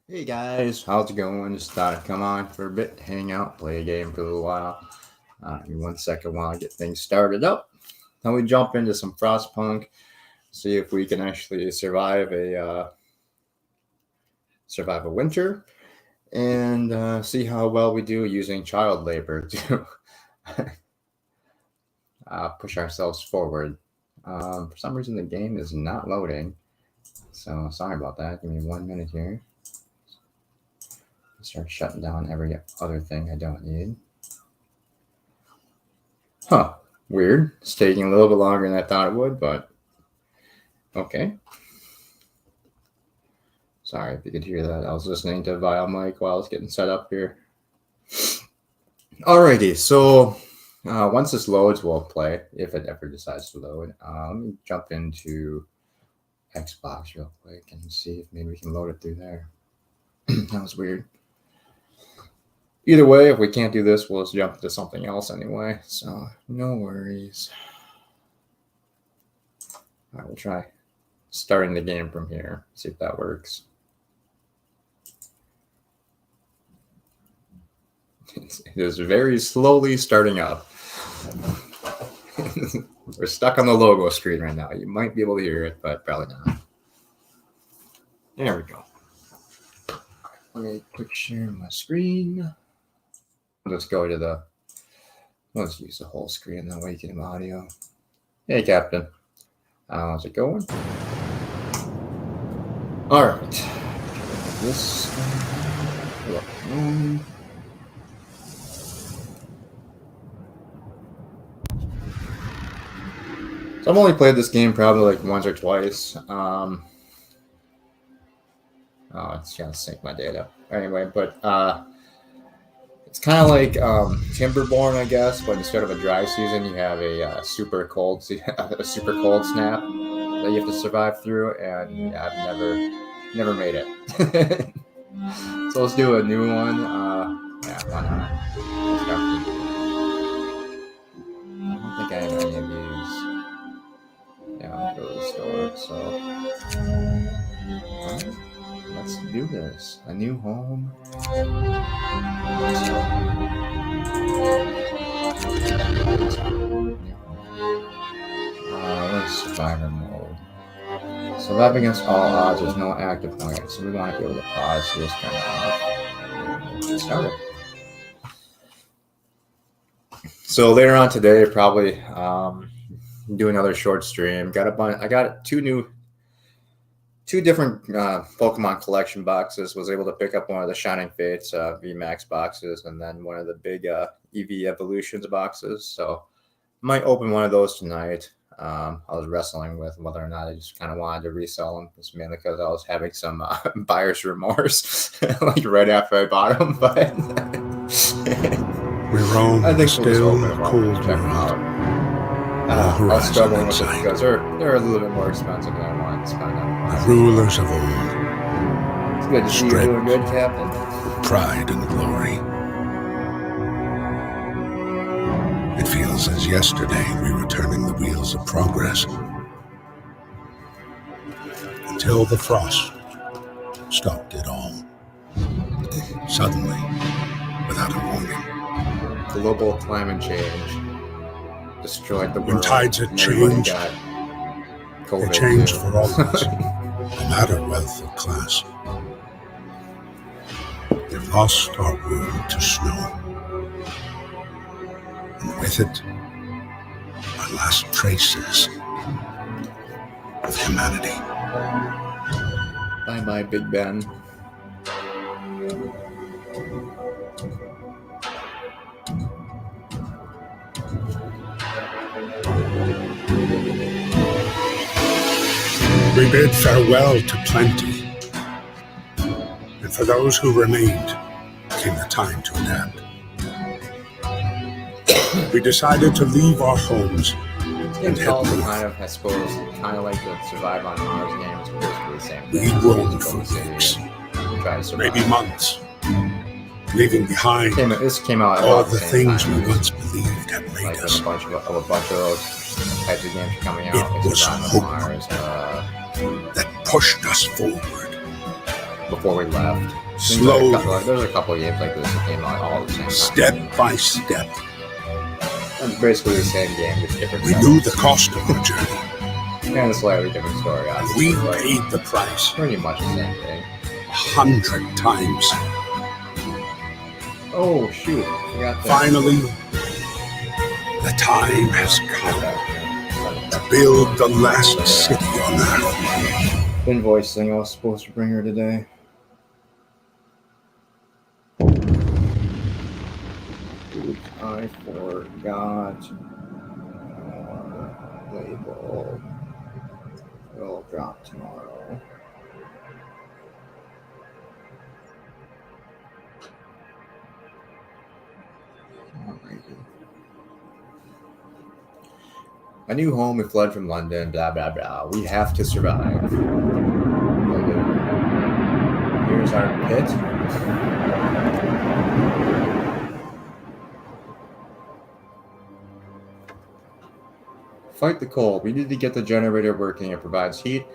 Hey guys, how's it going? Just thought I'd come on for a bit, hang out, play a game for a little while. Give me 1 second while I get things started up. Then we jump into some Frostpunk, see if we can actually survive a winter, and see how well we do using child labor to push ourselves forward. For some reason, the game is not loading. So sorry about that. Give me 1 minute here. Start shutting down every other thing I don't need. Huh. Weird. It's taking a little bit longer than I thought it would, but okay. Sorry if you could hear that. I was listening to Vile Mic while I was getting set up here. Alrighty, so once this loads, we'll play, if it ever decides to load. Let me jump into Xbox real quick and see if maybe we can load it through there. That was weird. Either way, if we can't do this, we'll just jump to something else anyway, so no worries. I will try starting the game from here, see if that works. It is very slowly starting up. We're stuck on the logo screen right now. You might be able to hear it, but probably not. There we go. Let me quick share my screen. Let's go to the, let's use the whole screen, that way you get audio. Hey, Captain. How's it going? All right. This. So I've only played this game probably like once or twice. Oh, it's gonna sync my data. Anyway, but it's kind of like Timberborn, I guess, but instead of a dry season, you have a super cold snap that you have to survive through, and yeah, I've never made it. So let's do a new one. Yeah, why not? I don't think I have any of these. Yeah, I'll go to the store. So let's do this. A new home. Let's survivor mode. Survive against all odds. There's no active point, so we want to be able to pause this kind of get started. So later on today, probably do another short stream. I got two different Pokemon collection boxes. Was able to pick up one of the Shining Fates VMAX boxes, and then one of the big EV Evolutions boxes. So might open one of those tonight. I was wrestling with whether or not I just kind of wanted to resell them. It's mainly because I was having some buyer's remorse, like right after I bought them. But we roam the still, cold check them out. I was struggling with it because they're a little bit more expensive than I wanted to spend on. The rulers of old. It's good to see you doing good, Captain. Pride and glory. It feels as yesterday we were turning the wheels of progress. Until the frost stopped it all. Suddenly, without a warning. Global climate change destroyed the world. When tides had changed, they changed for all of us, no matter wealth or class. We've lost our world to snow. And with it, our last traces of humanity. Bye-bye, Big Ben. We bid farewell to plenty, and for those who remained came the time to adapt. We decided to leave our homes and head north. Kind of, I suppose, kind of like the Survive on Mars games, but basically the same thing. We roamed for weeks, maybe months, leaving behind this came out all the things we once believed had made like us. A bunch of those types of games coming out. It was hope that pushed us forward. before we left. Slowly, There's a couple of games like this that came out all at the same time. step by step, It's basically the same game, just different. we knew the cost of our journey. And a slightly different story, obviously. We but paid the price pretty much the same thing. 100 times. Oh shoot! Forgot that. Finally, the time has come to build the last city on Earth. Invoice thing I was supposed to bring her today. Oops, I forgot. Label will drop tomorrow. Alrighty. A new home, we fled from London, blah blah blah. We have to survive. Here's our pit. Fight the cold. We need to get the generator working. It provides heat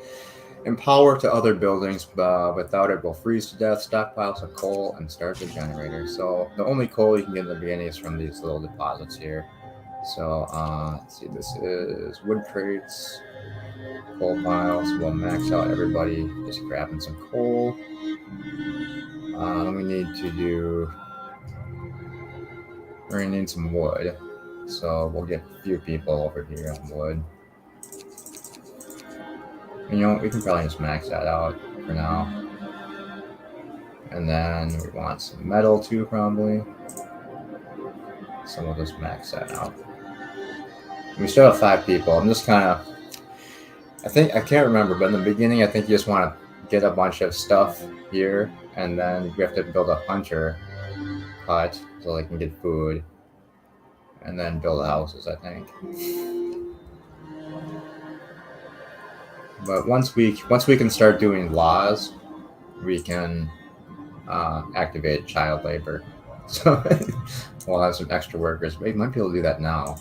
and power to other buildings. Without it, we'll freeze to death. Stockpile some coal and start the generator. So the only coal you can get in the beginning is from these little deposits here. So let's see. This is wood crates, coal piles. We'll max out everybody just grabbing some coal. We need to do. We're gonna need some wood. So we'll get a few people over here on wood. You know, we can probably just max that out for now. And then we want some metal too, probably. So we'll just max that out. We still have 5 people. I'm just kind of... I can't remember, but in the beginning, I think you just want to get a bunch of stuff here. And then we have to build a hunter hut so they can get food. And then build houses, I think. But once we can start doing laws, we can activate child labor. So we'll have some extra workers. We might be able to do that now.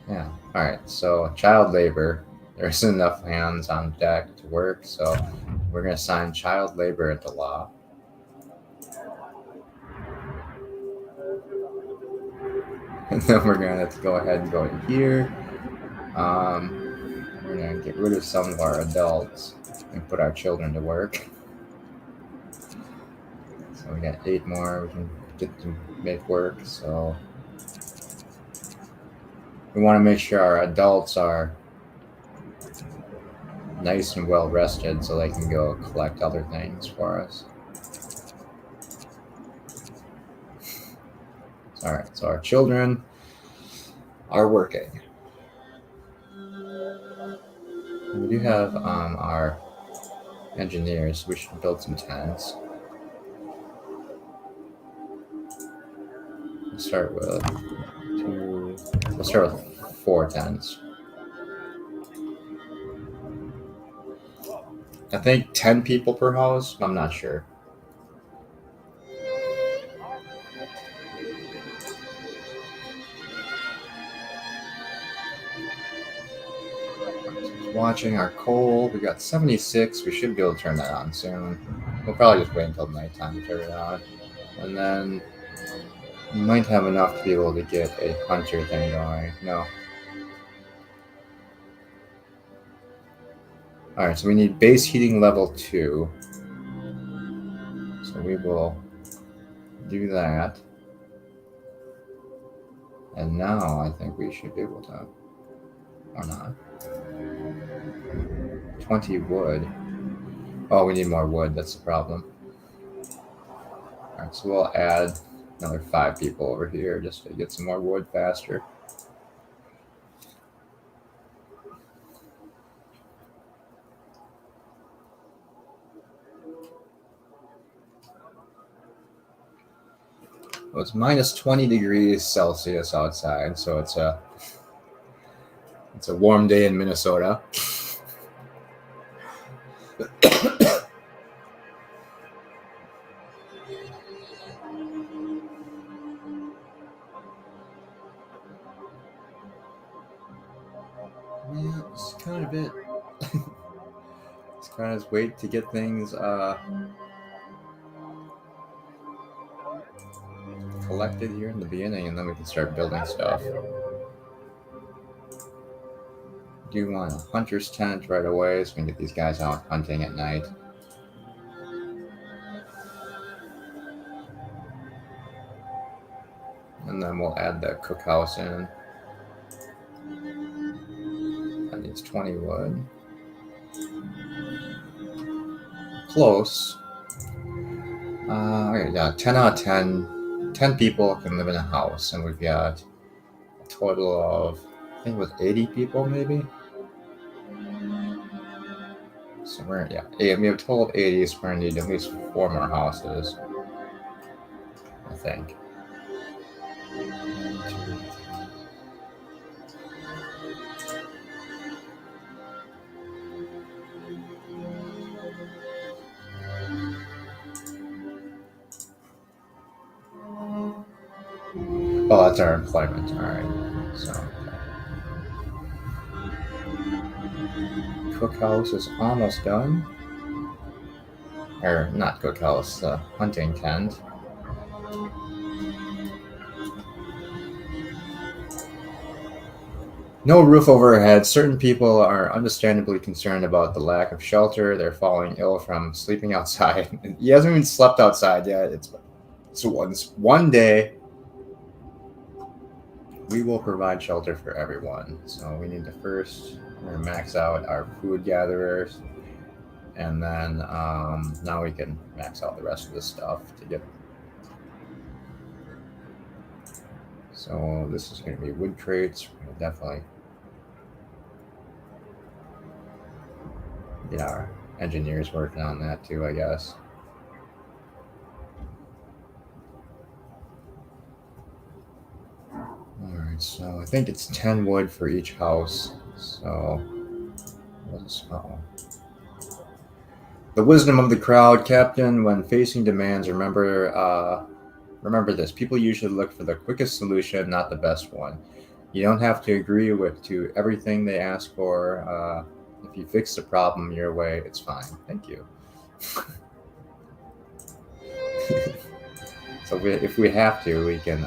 Yeah. All right. So child labor. There isn't enough hands on deck to work, so we're going to sign child labor into law. And then we're going to have to go ahead and go in here. We're going to get rid of some of our adults and put our children to work. So we got 8 more we can get to make work. So we want to make sure our adults are nice and well rested so they can go collect other things for us. All right, so our children are working. We do have our engineers. We should build some tents. We'll start with 2. We'll start with 4 tents. I think 10 people per house. I'm not sure. Watching our coal. We got 76. We should be able to turn that on soon. We'll probably just wait until nighttime to turn it on. And then we might have enough to be able to get a hunter thing going. No. Alright, so we need base heating level 2. So we will do that. And now I think we should be able to. Or not. 20 wood. Oh, we need more wood. That's the problem. Alright, so we'll add another 5 people over here just to get some more wood faster. Well, it's minus 20 degrees Celsius outside, so it's a warm day in Minnesota. Yeah, it's kind trying to wait to get things collected here in the beginning, and then we can start building stuff. Do want a hunter's tent right away so we can get these guys out hunting at night. And then we'll add the cookhouse in. That needs 20 wood. Close. Okay, yeah, 10 out of 10. 10 people can live in a house, and we've got a total of, I think it was 80 people maybe? So we have a total of 80, so we're gonna need at least 4 more houses, I think. Oh, that's our employment. All right. So, cookhouse is almost done. Or not cookhouse, hunting tent. No roof overhead. Certain people are understandably concerned about the lack of shelter. They're falling ill from sleeping outside. He hasn't even slept outside yet. It's one day. We will provide shelter for everyone. So we need to first max out our food gatherers, and then now we can max out the rest of the stuff to get. So this is going to be wood crates. We'll definitely get our engineers working on that too, I guess. Alright, so I think it's 10 wood for each house. So, the wisdom of the crowd, Captain. When facing demands, remember this. People usually look for the quickest solution, not the best one. You don't have to agree to everything they ask for. If you fix the problem your way, it's fine. Thank you. So if we have to, we can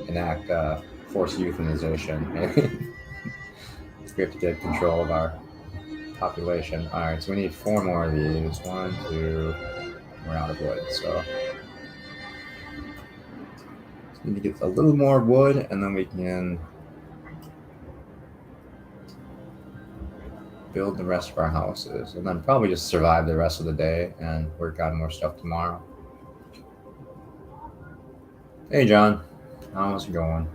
enact forced euthanization. We have to get control of our population. All right, so we need 4 more of these. 1, 2. We're out of wood, so we need to get a little more wood, and then we can build the rest of our houses, and then probably just survive the rest of the day and work on more stuff tomorrow. Hey, John, how's it going?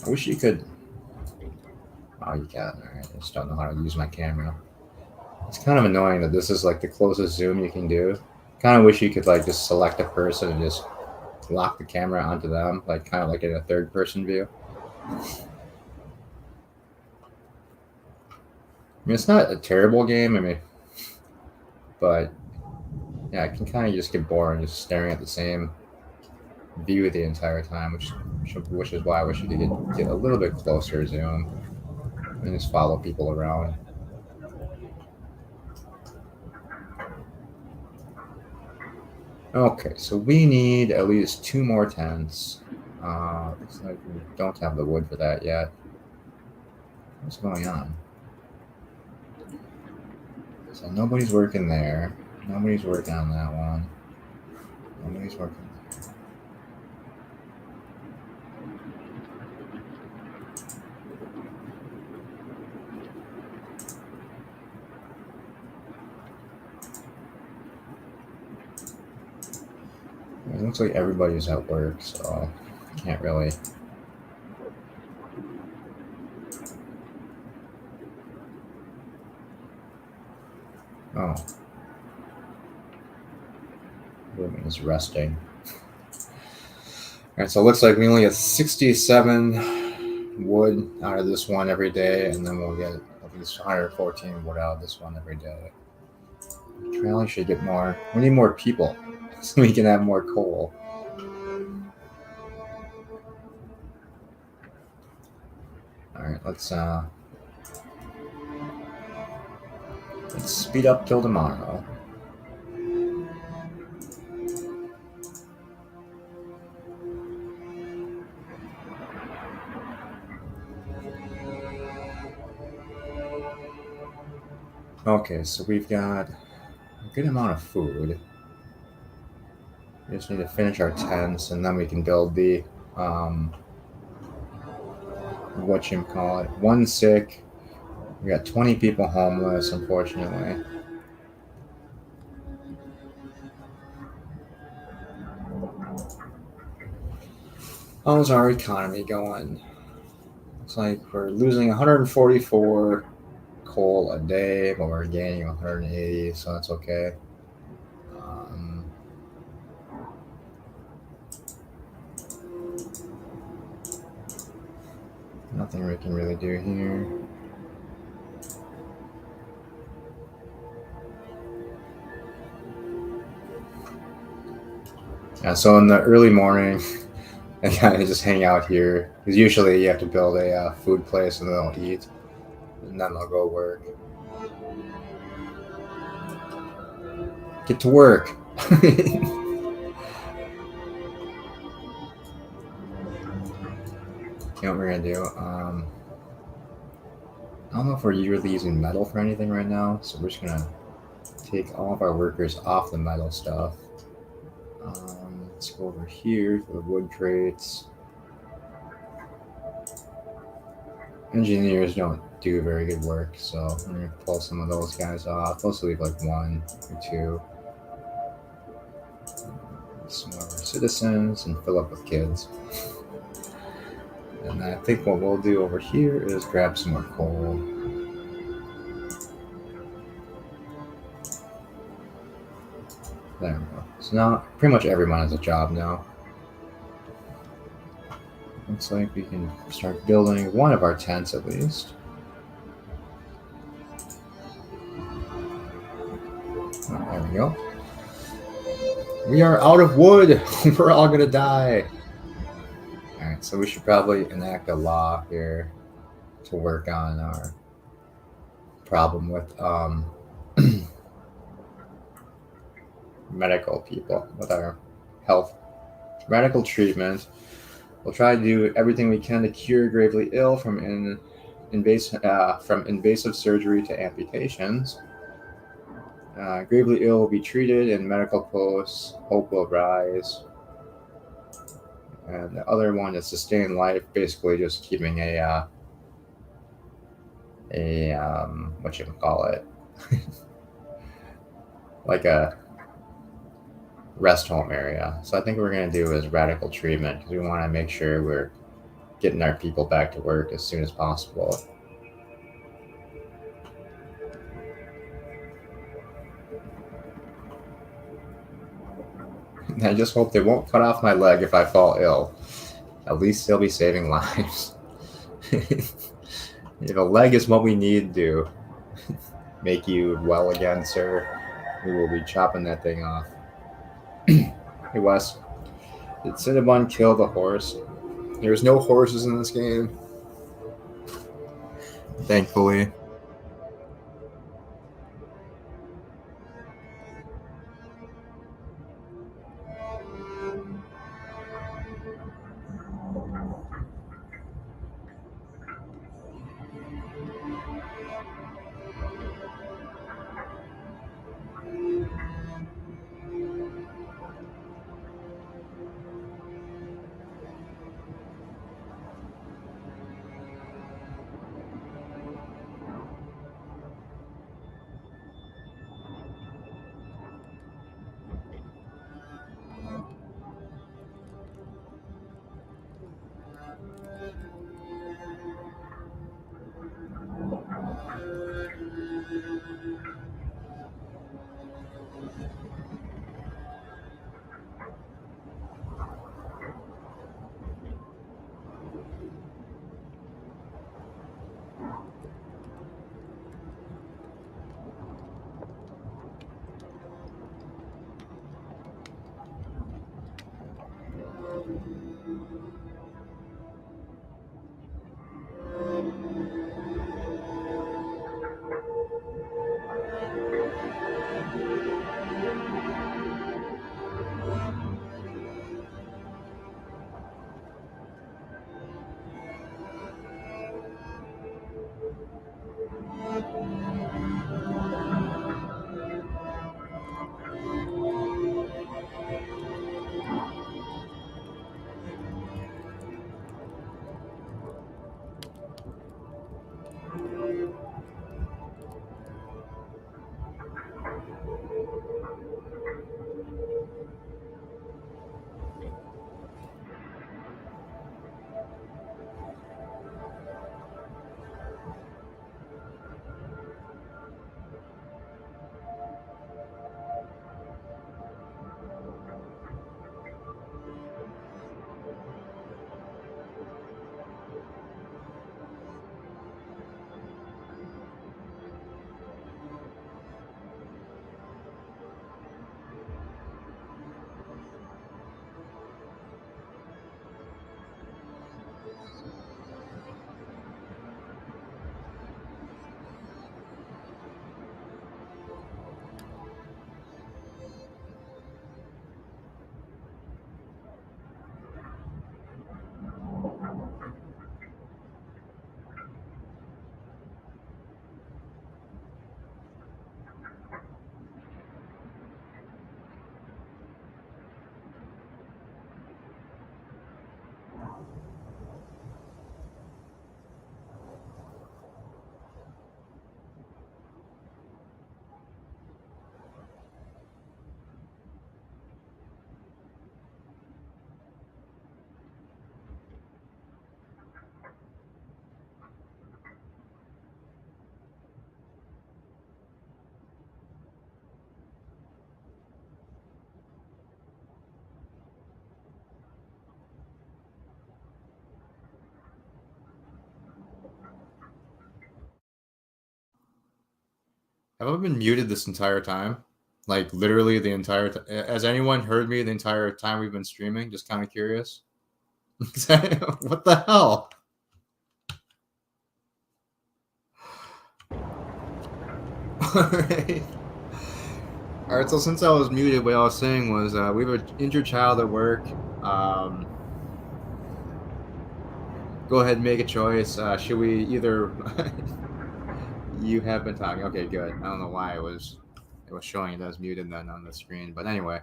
I wish you could. Oh, you can. All right. I just don't know how to use my camera. It's kind of annoying that this is like the closest zoom you can do. Kind of wish you could like just select a person and just lock the camera onto them, like kind of like in a third-person view. I mean, it's not a terrible game. I mean, but yeah, it can kind of just get boring just staring at the same view the entire time, which is why I wish you could get a little bit closer zoom and just follow people around. Okay, so we need at least 2 more tents. Looks like we don't have the wood for that yet. What's going on? So nobody's working there. Nobody's working on that one. Nobody's working there. It looks like everybody's at work, so can't really. Oh. Woman is resting. Alright, so it looks like we only get 67 wood out of this one every day, and then we'll get at least 114 wood out of this one every day. We really should get more. We need more people. so we can have more coal. All right, let's speed up till tomorrow. Okay, so we've got a good amount of food. We just need to finish our tents, and then we can build the whatchamacallit. One sick. We got 20 people homeless, unfortunately. How's our economy going? Looks like we're losing 144 coal a day, but we're gaining 180, so that's okay. Nothing we can really do here. Yeah, so in the early morning, I kind of just hang out here because usually you have to build a food place and then they'll eat, and then they'll go work. Get to work. You know what we're gonna do? I don't know if we're really using metal for anything right now, so we're just gonna take all of our workers off the metal stuff. Let's go over here for the wood crates. Engineers don't do very good work, so I'm gonna pull some of those guys off. Let's leave like 1 or 2. Some of our citizens and fill up with kids. And I think what we'll do over here is grab some more coal. There we go. So now pretty much everyone has a job now. Looks like we can start building one of our tents at least. Oh, there we go. We are out of wood. We're all gonna die. Alright, so we should probably enact a law here to work on our problem with medical people, with our health. Radical treatment. We'll try to do everything we can to cure gravely ill from invasive surgery to amputations. Gravely ill will be treated in medical posts. Hope will rise. And the other one is sustain life, basically just keeping a whatchamacallit, like a rest home area. So I think what we're going to do is radical treatment because we want to make sure we're getting our people back to work as soon as possible. I just hope they won't cut off my leg if I fall ill. At least they'll be saving lives. If a leg is what we need to make you well again, sir, we will be chopping that thing off. Hey, Wes, did Cinnabon kill the horse? There's no horses in this game. Thankfully. Have I been muted this entire time? Like literally the entire time? Has anyone heard me the entire time we've been streaming? Just kind of curious. What the hell? Alright. Alright, so since I was muted, what I was saying was we have an injured child at work. Go ahead and make a choice. Should we either... You have been talking. Okay, good. I don't know why it was showing it as muted then on the screen. But anyway,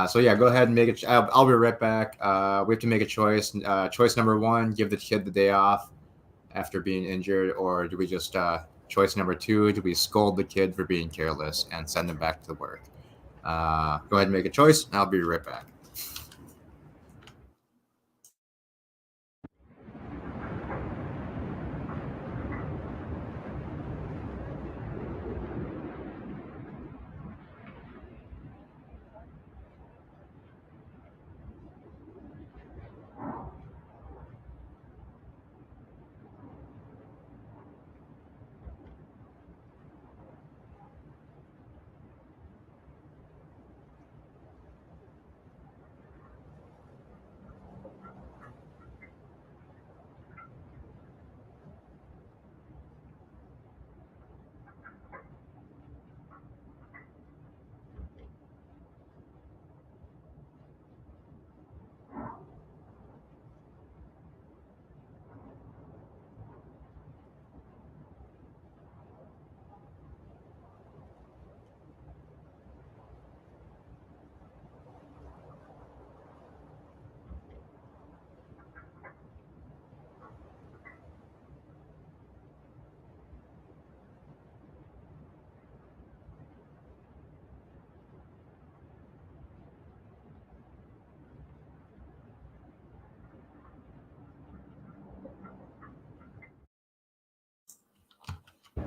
so yeah, go ahead and make it. I'll be right back. We have to make a choice. Choice number one, give the kid the day off after being injured, or do we just choice number two, do we scold the kid for being careless and send him back to work? Go ahead and make a choice. I'll be right back.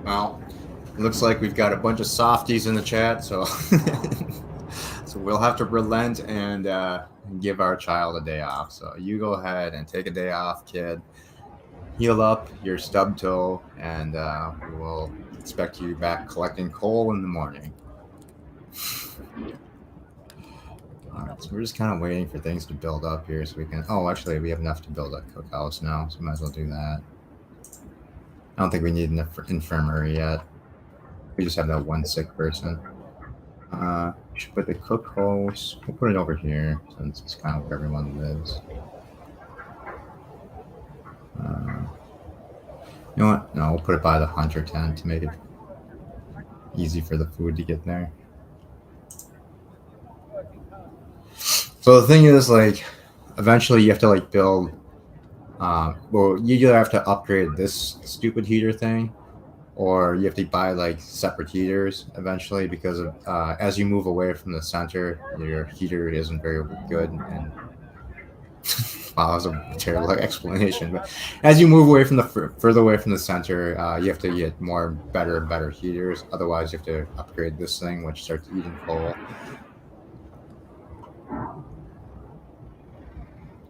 Well, it looks like we've got a bunch of softies in the chat, so so we'll have to relent and give our child a day off. So you go ahead and take a day off, kid. Heal up your stub toe, and we will expect you back collecting coal in the morning. All right. So we're just kind of waiting for things to build up here so we can. Oh, actually, we have enough to build a cookhouse now, so we might as well do that. I don't think we need an infirmary yet. We just have that one sick person. We should put the cookhouse. We'll put it over here since it's kind of where everyone lives. You know what? No, we'll put it by the hunter tent to make it easy for the food to get there. So the thing is, like, eventually you have to like build. Well, you either have to upgrade this stupid heater thing, or you have to buy like separate heaters eventually because of as you move away from the center, your heater isn't very good. And wow, that was a terrible explanation. But as you move away from the further away from the center, you have to get more better and better heaters. Otherwise, you have to upgrade this thing, which starts eating coal.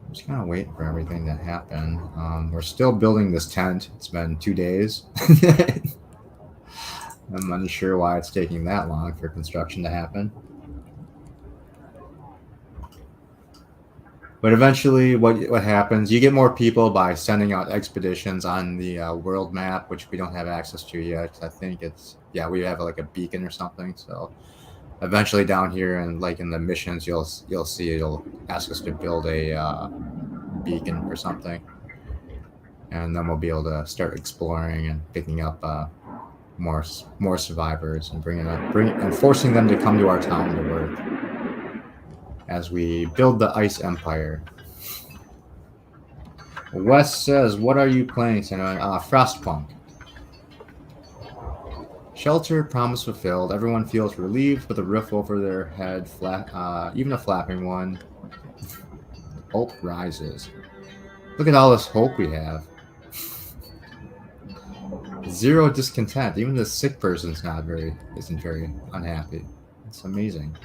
I'm just kind of waiting for everything to happen. We're still building this tent. It's been 2 days. I'm unsure why it's taking that long for construction to happen. But eventually, what happens? You get more people by sending out expeditions on the world map, which we don't have access to yet. I think we have like a beacon or something. So eventually, down here and like in the missions, you'll see it'll ask us to build a beacon or something, and then we'll be able to start exploring and picking up more survivors and forcing them to come to our town to work as we build the ice empire. Wes says, "What are you playing tonight?" Frostpunk. Shelter, promise fulfilled. Everyone feels relieved with a roof over their head, even a flapping one. Hope rises. Look at all this hope we have. Zero discontent. Even the sick person's isn't very unhappy. It's amazing.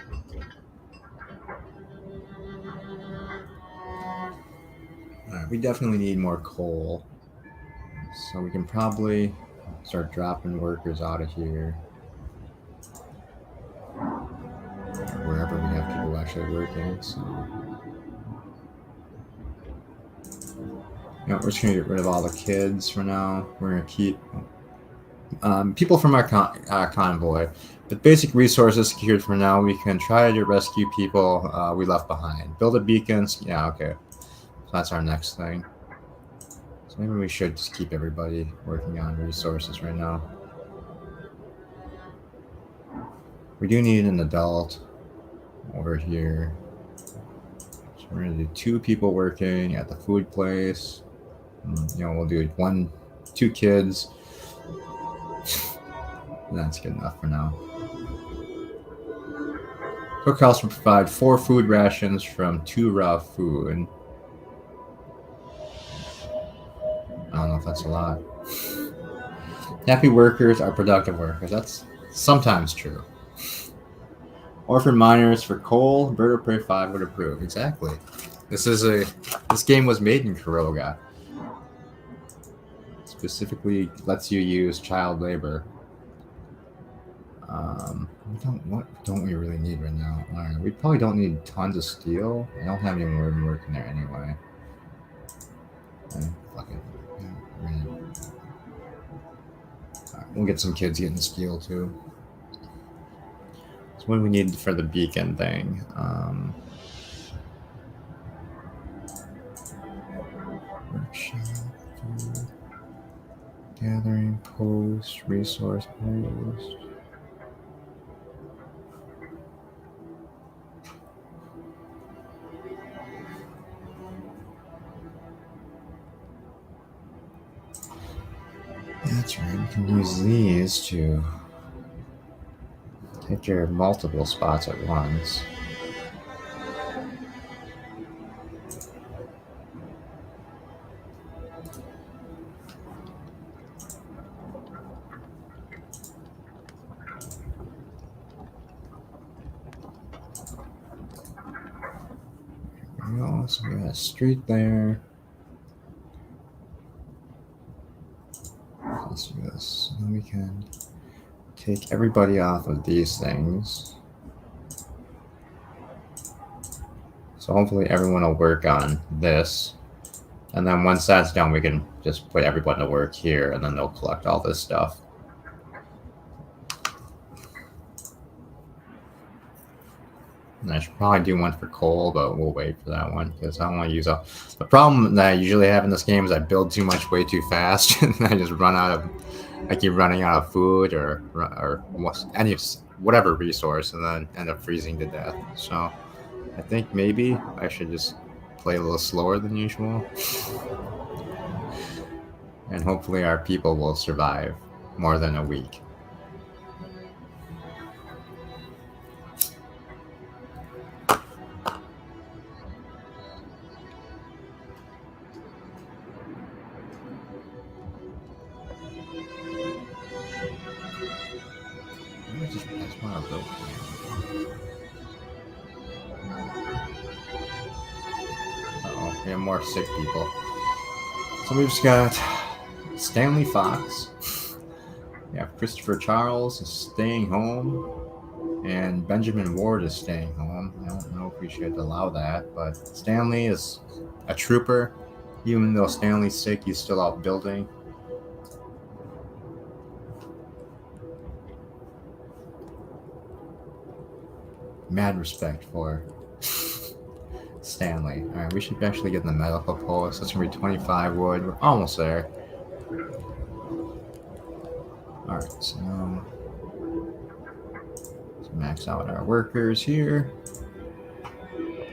Alright, we definitely need more coal. So we can probably start dropping workers out of here. Or wherever we have people actually working. So we're just gonna get rid of all the kids for now. We're gonna keep people from our convoy. With basic resources secured for now, we can try to rescue people we left behind. Build a beacon. Yeah, okay. So that's our next thing. So maybe we should just keep everybody working on resources right now. We do need an adult over here. So we're gonna do 2 people working at the food place. We'll do 2 kids. That's good enough for now. Cookhouse will provide 4 food rations from 2 raw food. I don't know if that's a lot. Happy workers are productive workers. That's sometimes true. Orphan miners for coal. Bird of Prey 5 would approve. Exactly. This game was made in Kuroga. Specifically lets you use child labor. What don't we really need right now? We probably don't need tons of steel. I don't have anyone working there anyway. Fuck it. We'll get some kids getting steel too. So what do we need for the beacon thing? Workshop, food, gathering, post, resource post. That's right, we can use these to take care of multiple spots at once. So we got a street there. Let's do this. Then we can take everybody off of these things. So hopefully everyone will work on this. And then once that's done, we can just put everyone to work here, and then they'll collect all this stuff. And I should probably do one for coal, but we'll wait for that one because I don't want to use up. The problem that I usually have in this game is I build too much way too fast, and I just run out of. I keep running out of food or any whatever resource, and then end up freezing to death. So I think maybe I should just play a little slower than usual, and hopefully our people will survive more than a week. We have more sick people. So we've just got Stanley Fox. Yeah, Christopher Charles is staying home, and Benjamin Ward is staying home. I don't know if we should allow that, but Stanley is a trooper. Even though Stanley's sick, he's still out building. Mad respect for Stanley. Alright, we should actually get in the medical post. That's going to be 25 wood. We're almost there. Alright, so let's max out our workers here.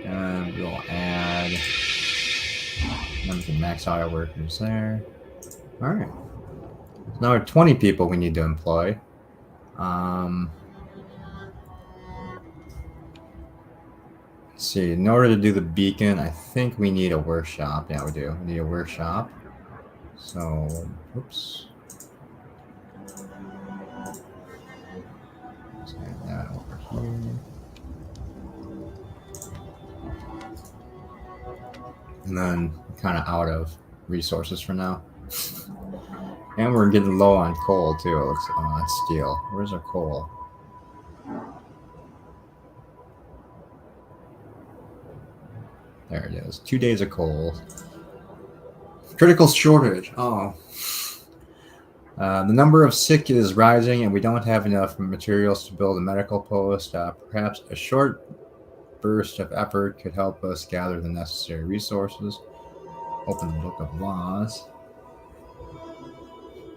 And we'll add. Then we can max out our workers there. Alright. Now we have 20 people we need to employ. Let's see, in order to do the beacon, I think we need a workshop. Yeah, we do. We need a workshop. So, oops. Let's add that over here. And then kind of out of resources for now. And we're getting low on coal too. It looks that's steel. Where's our coal? There it is. 2 days of coal. Critical shortage. Oh. The number of sick is rising, and we don't have enough materials to build a medical post. Perhaps a short burst of effort could help us gather the necessary resources. Open the book of laws.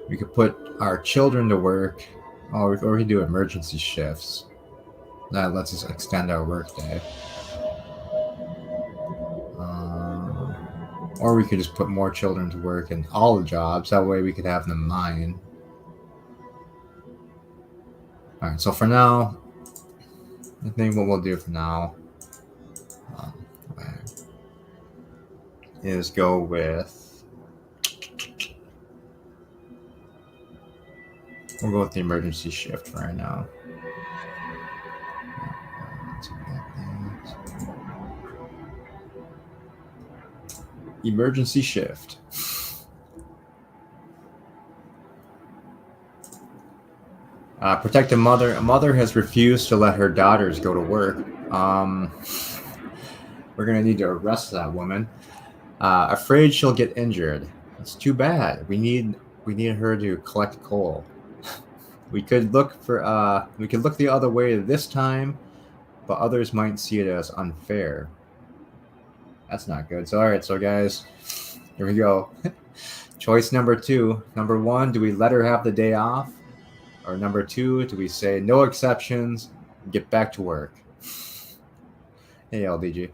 We could put our children to work, or we could do emergency shifts. That lets us extend our workday. Or we could just put more children to work in all the jobs. That way we could have them mine. Alright, so for now, I think what we'll do for now is go with... We'll go with the emergency shift for right now. Emergency shift. Protect a mother. A mother has refused to let her daughters go to work. We're gonna need to arrest that woman. Afraid she'll get injured. It's too bad. We need her to collect coal. We could look the other way this time, but others might see it as unfair. That's not good. So, all right, so guys, here we go. Choice number 2. Number 1, do we let her have the day off? Or number 2, do we say no exceptions, get back to work? Hey, LDG.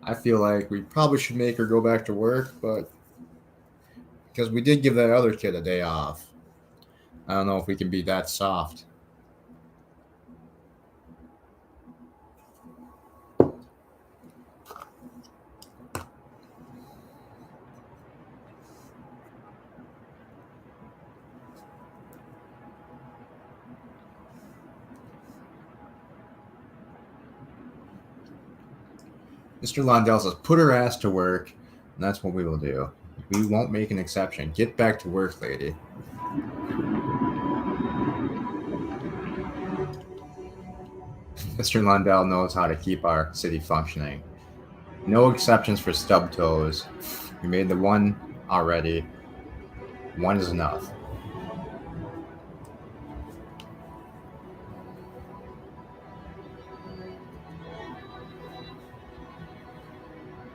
I feel like we probably should make her go back to work, but because we did give that other kid a day off. I don't know if we can be that soft. Mr. Londell says, put her ass to work, and that's what we will do. We won't make an exception. Get back to work, lady. Mr. Lundell knows how to keep our city functioning. No exceptions for stub toes. We made the one already. One is enough.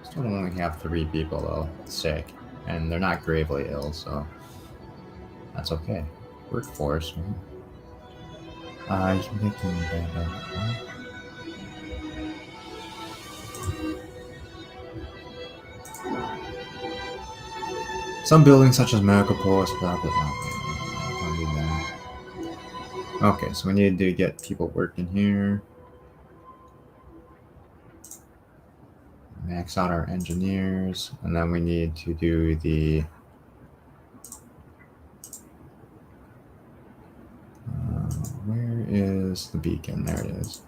Still only have 3 people though sick, and they're not gravely ill, so that's okay. Workforce. You can get them. Some buildings, such as medical posts, blah blah blah. Don't need that. Okay, so we need to get people working here. Max out our engineers, and then we need to do the where is the beacon? There it is.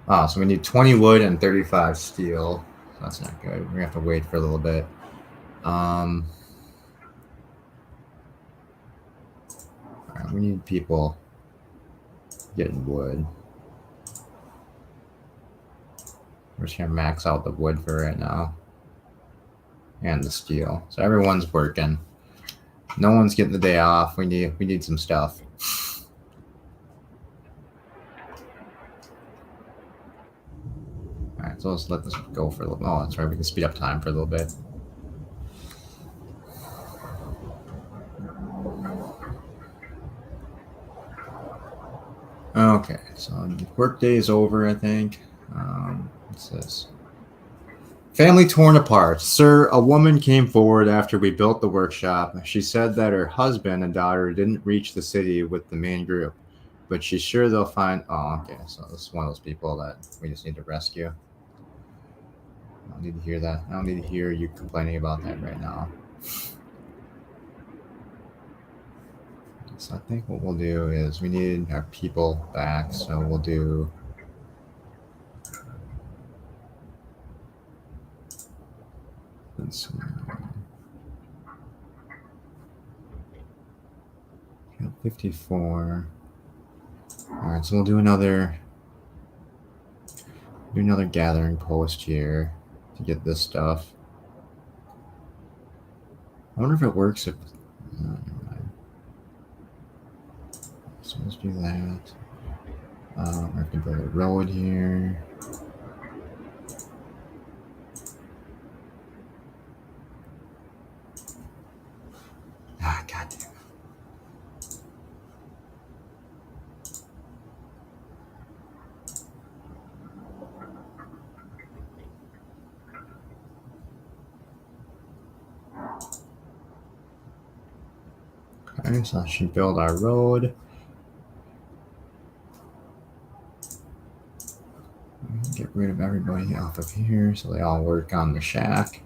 So we need 20 wood and 35 steel. That's not good. We're gonna have to wait for a little bit. All right, we need people getting wood. We're just gonna max out the wood for right now. And the steel. So everyone's working. No one's getting the day off. We need some stuff. Alright, so let's let this go for a little. Oh, that's right. We can speed up time for a little bit. Okay, so work day is over, I think. What's this? Family torn apart. Sir, a woman came forward after we built the workshop. She said that her husband and daughter didn't reach the city with the main group, but she's sure they'll find. Oh, okay. So this is one of those people that we just need to rescue. I don't need to hear that. I don't need to hear you complaining about that right now. So I think what we'll do is we need our people back. So we'll do. Let's see. 54. All right, so we'll do another gathering post here to get this stuff. I wonder if it works if. Never mind. So let's do that. I can build a road here. Ah, God damn it. Okay, so I should build our road. Get rid of everybody off of here so they all work on the shack.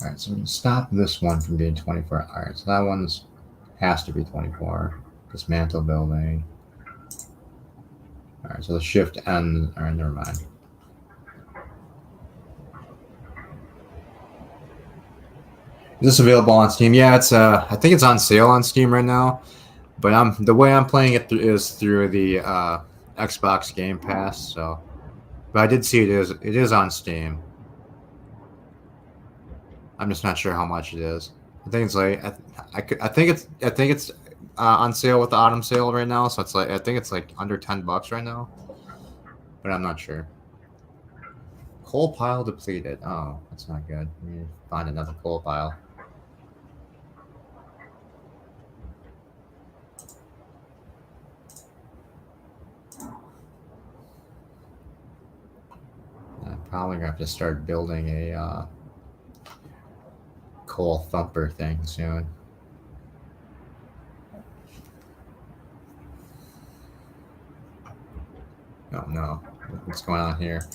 All right, so we can stop this one from being 24. All right, so that one's has to be 24. Dismantle building. All right, so the shift ends. All right, never mind. Is this available on Steam? Yeah, it's I think it's on sale on Steam right now. But the way I'm playing it is through the Xbox Game Pass. So, but I did see it is on Steam. I'm just not sure how much it is. I think it's like I think it's on sale with the autumn sale right now. So it's like I think it's like under $10 right now. But I'm not sure. Coal pile depleted. Oh, that's not good. We need to find another coal pile. I'm probably gonna have to start building a coal thumper thing soon. Oh no, what's going on here?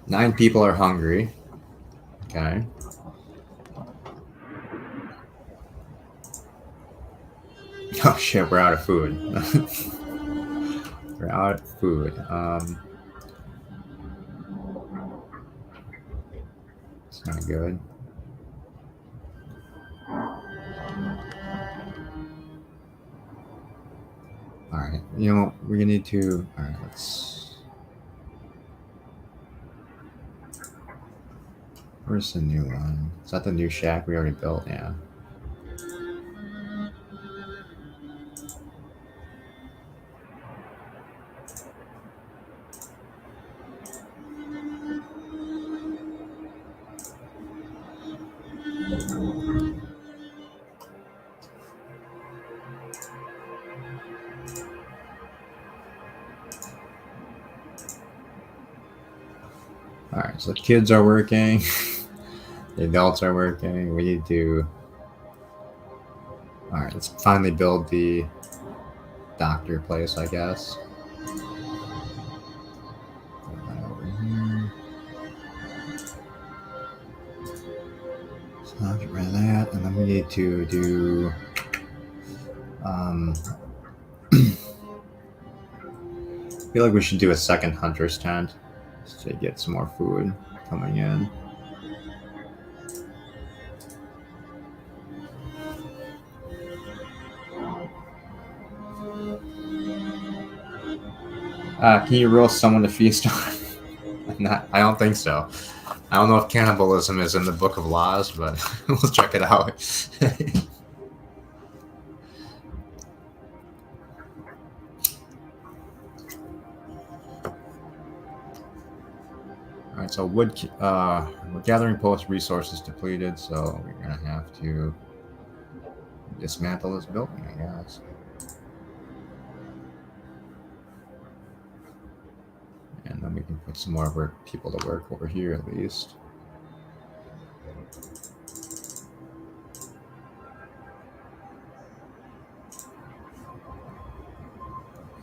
9 people are hungry. Okay. Oh shit, we're out of food. We're out of food. Not good. All right, you know we need to. All right, let's. Where's the new one? Is that the new shack we already built? Yeah. All right, so the kids are working, the adults are working. We need to. All right, let's finally build the doctor place, I guess. Put that over here. So I'll get rid of that, and then we need to do. I feel like we should do a second hunter's tent to get some more food coming in. Can you roast someone to feast on? Not, I don't think so. I don't know if cannibalism is in the Book of Laws, but we'll check it out. All right, so we're gathering post resources depleted, so we're gonna have to dismantle this building, I guess. And then we can put some more people to work over here at least.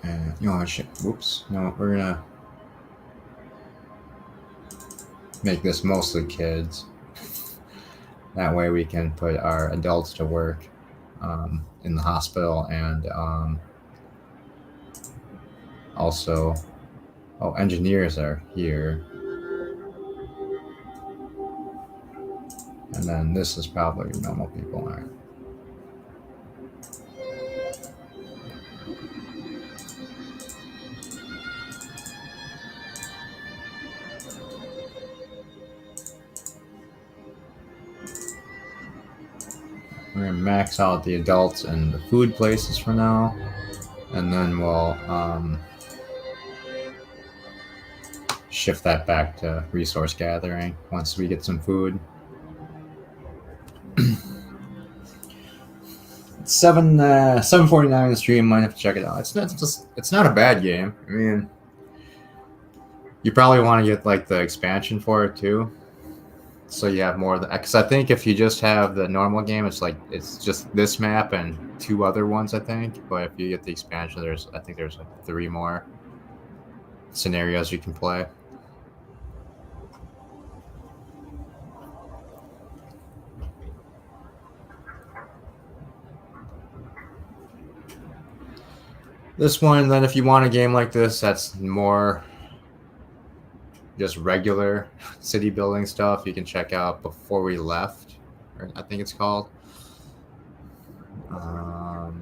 And you know, whoops, no, we're gonna make this mostly kids. That way we can put our adults to work in the hospital, and also, engineers are here. And then this is probably normal people. All right. We're gonna max out the adults and the food places for now, and then we'll shift that back to resource gathering once we get some food. It's 7:49 in the stream. Might have to check it out. It's not a bad game. I mean, you probably want to get like the expansion for it too, so you have more. Because I think if you just have the normal game, it's just this map and 2 other ones, I think. But if you get the expansion, I think there's like 3 more scenarios you can play. This one, then, if you want a game like this, that's more just regular city building stuff, you can check out Before We Left, I think it's called. That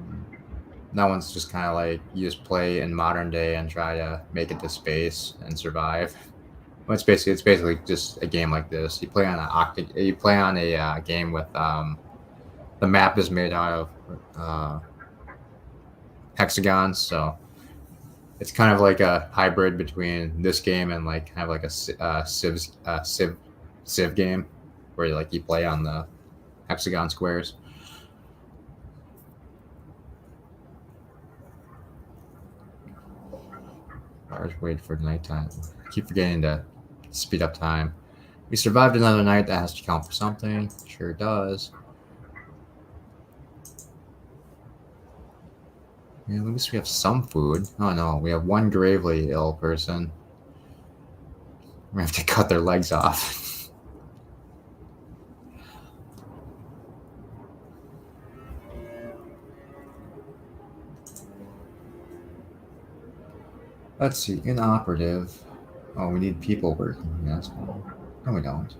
one's just kind of like you just play in modern day and try to make it to space and survive. Well, it's basically just a game like this. You play on a game with the map is made out of hexagons, so it's kind of like a hybrid between this game and like kind of like a Civ game, where you play on the hexagon squares. I just wait for nighttime. I keep forgetting to speed up time. We survived another night. That has to count for something. Sure does. Yeah, at least we have some food. Oh no, we have 1 gravely ill person. We're gonna have to cut their legs off. Let's see, inoperative. Oh, we need people working. Yes. No, we don't.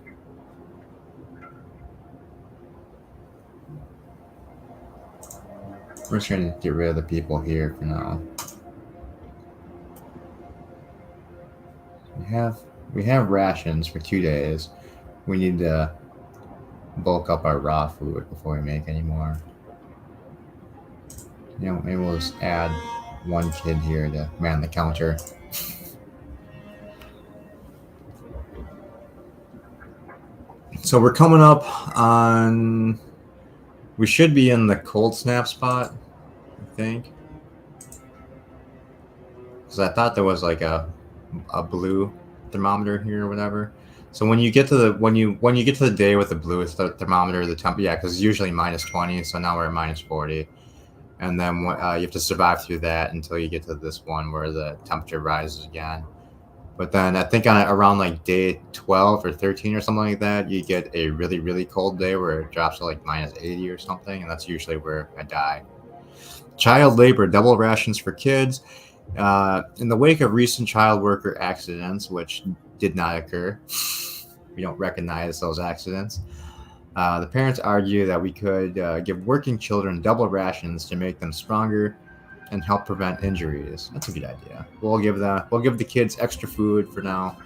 We're just gonna get rid of the people here for now. We have rations for 2 days. We need to bulk up our raw food before we make any more. You know, maybe we'll just add one kid here to man the counter. So we're coming up on. We should be in the cold snap spot, I think. Because I thought there was like a blue thermometer here or whatever. So when you get to the when you get to the day with the blue thermometer, the temp, yeah, because it's usually -20. So now we're at -40, and then you have to survive through that until you get to this one where the temperature rises again. But then I think on around like day 12 or 13 or something like that, you get a really, really cold day where it drops to like -80 or something. And that's usually where I die. Child labor, double rations for kids. In the wake of recent child worker accidents, which did not occur, we don't recognize those accidents. The parents argue that we could give working children double rations to make them stronger and help prevent injuries. That's a good idea. We'll give the kids extra food for now,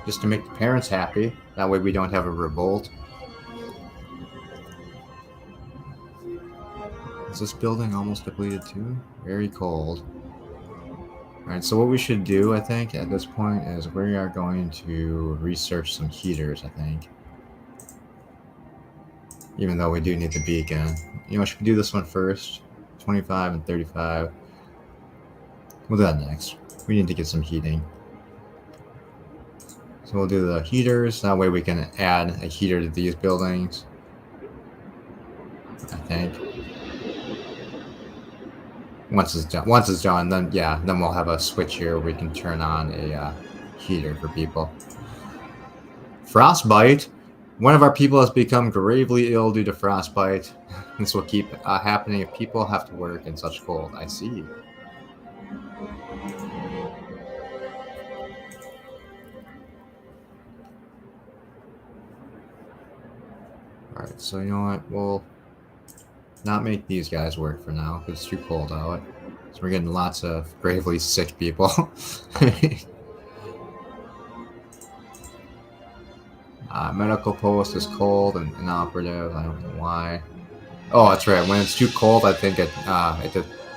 just to make the parents happy. That way we don't have a revolt. Is this building almost depleted too? Very cold. Alright, so what we should do, I think, at this point is we are going to research some heaters, I think. Even though we do need the beacon. You know, should we do this one first? 25 and 35. We'll do that next. We need to get some heating. So we'll do the heaters. That way we can add a heater to these buildings, I think. Once it's done, then yeah, then we'll have a switch here where we can turn on a heater for people. Frostbite. One of our people has become gravely ill due to frostbite. This will keep happening if people have to work in such cold. I see. Alright, so you know what? We'll not make these guys work for now because it's too cold out. So we're getting lots of gravely sick people. Medical post is cold and inoperative. I don't know why. Oh, that's right. When it's too cold, I think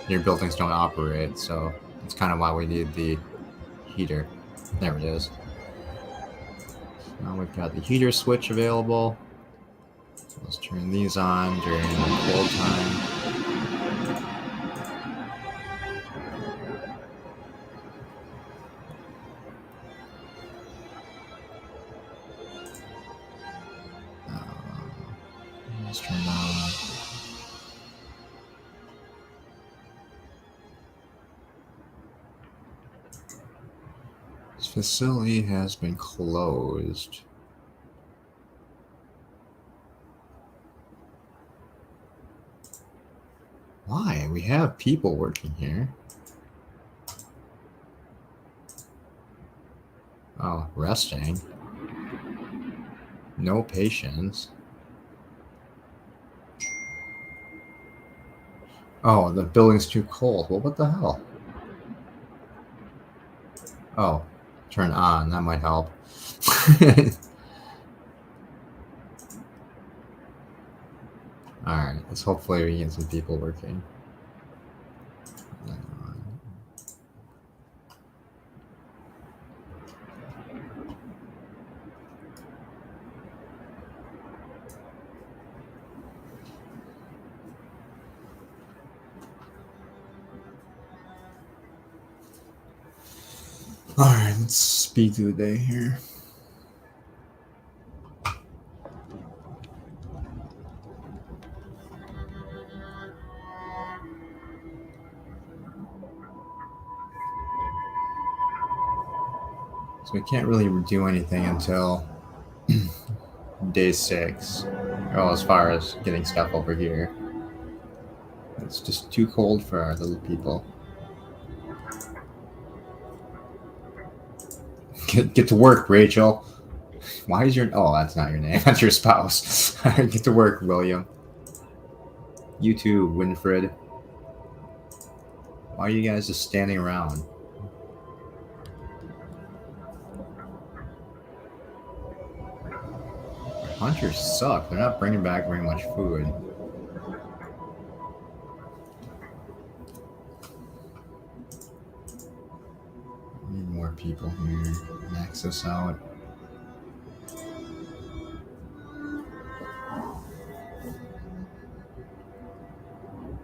your buildings don't operate. So that's kind of why we need the heater. There it is. Now we've got the heater switch available. So let's turn these on during the cold time. Let's turn that on. This facility has been closed. Why? We have people working here. Oh, resting. No patients. Oh, the building's too cold. Well, what the hell? Oh, turn on. That might help. Alright, let's hopefully we get some people working. Alright, let's speed through the day here. So we can't really do anything until day 6. Well, as far as getting stuff over here. It's just too cold for our little people. Get to work, Rachel. Why is your... Oh, that's not your name. That's your spouse. Get to work, William. You too, Winfred. Why are you guys just standing around? Hunters suck. They're not bringing back very much food. Need more people here. Max this out.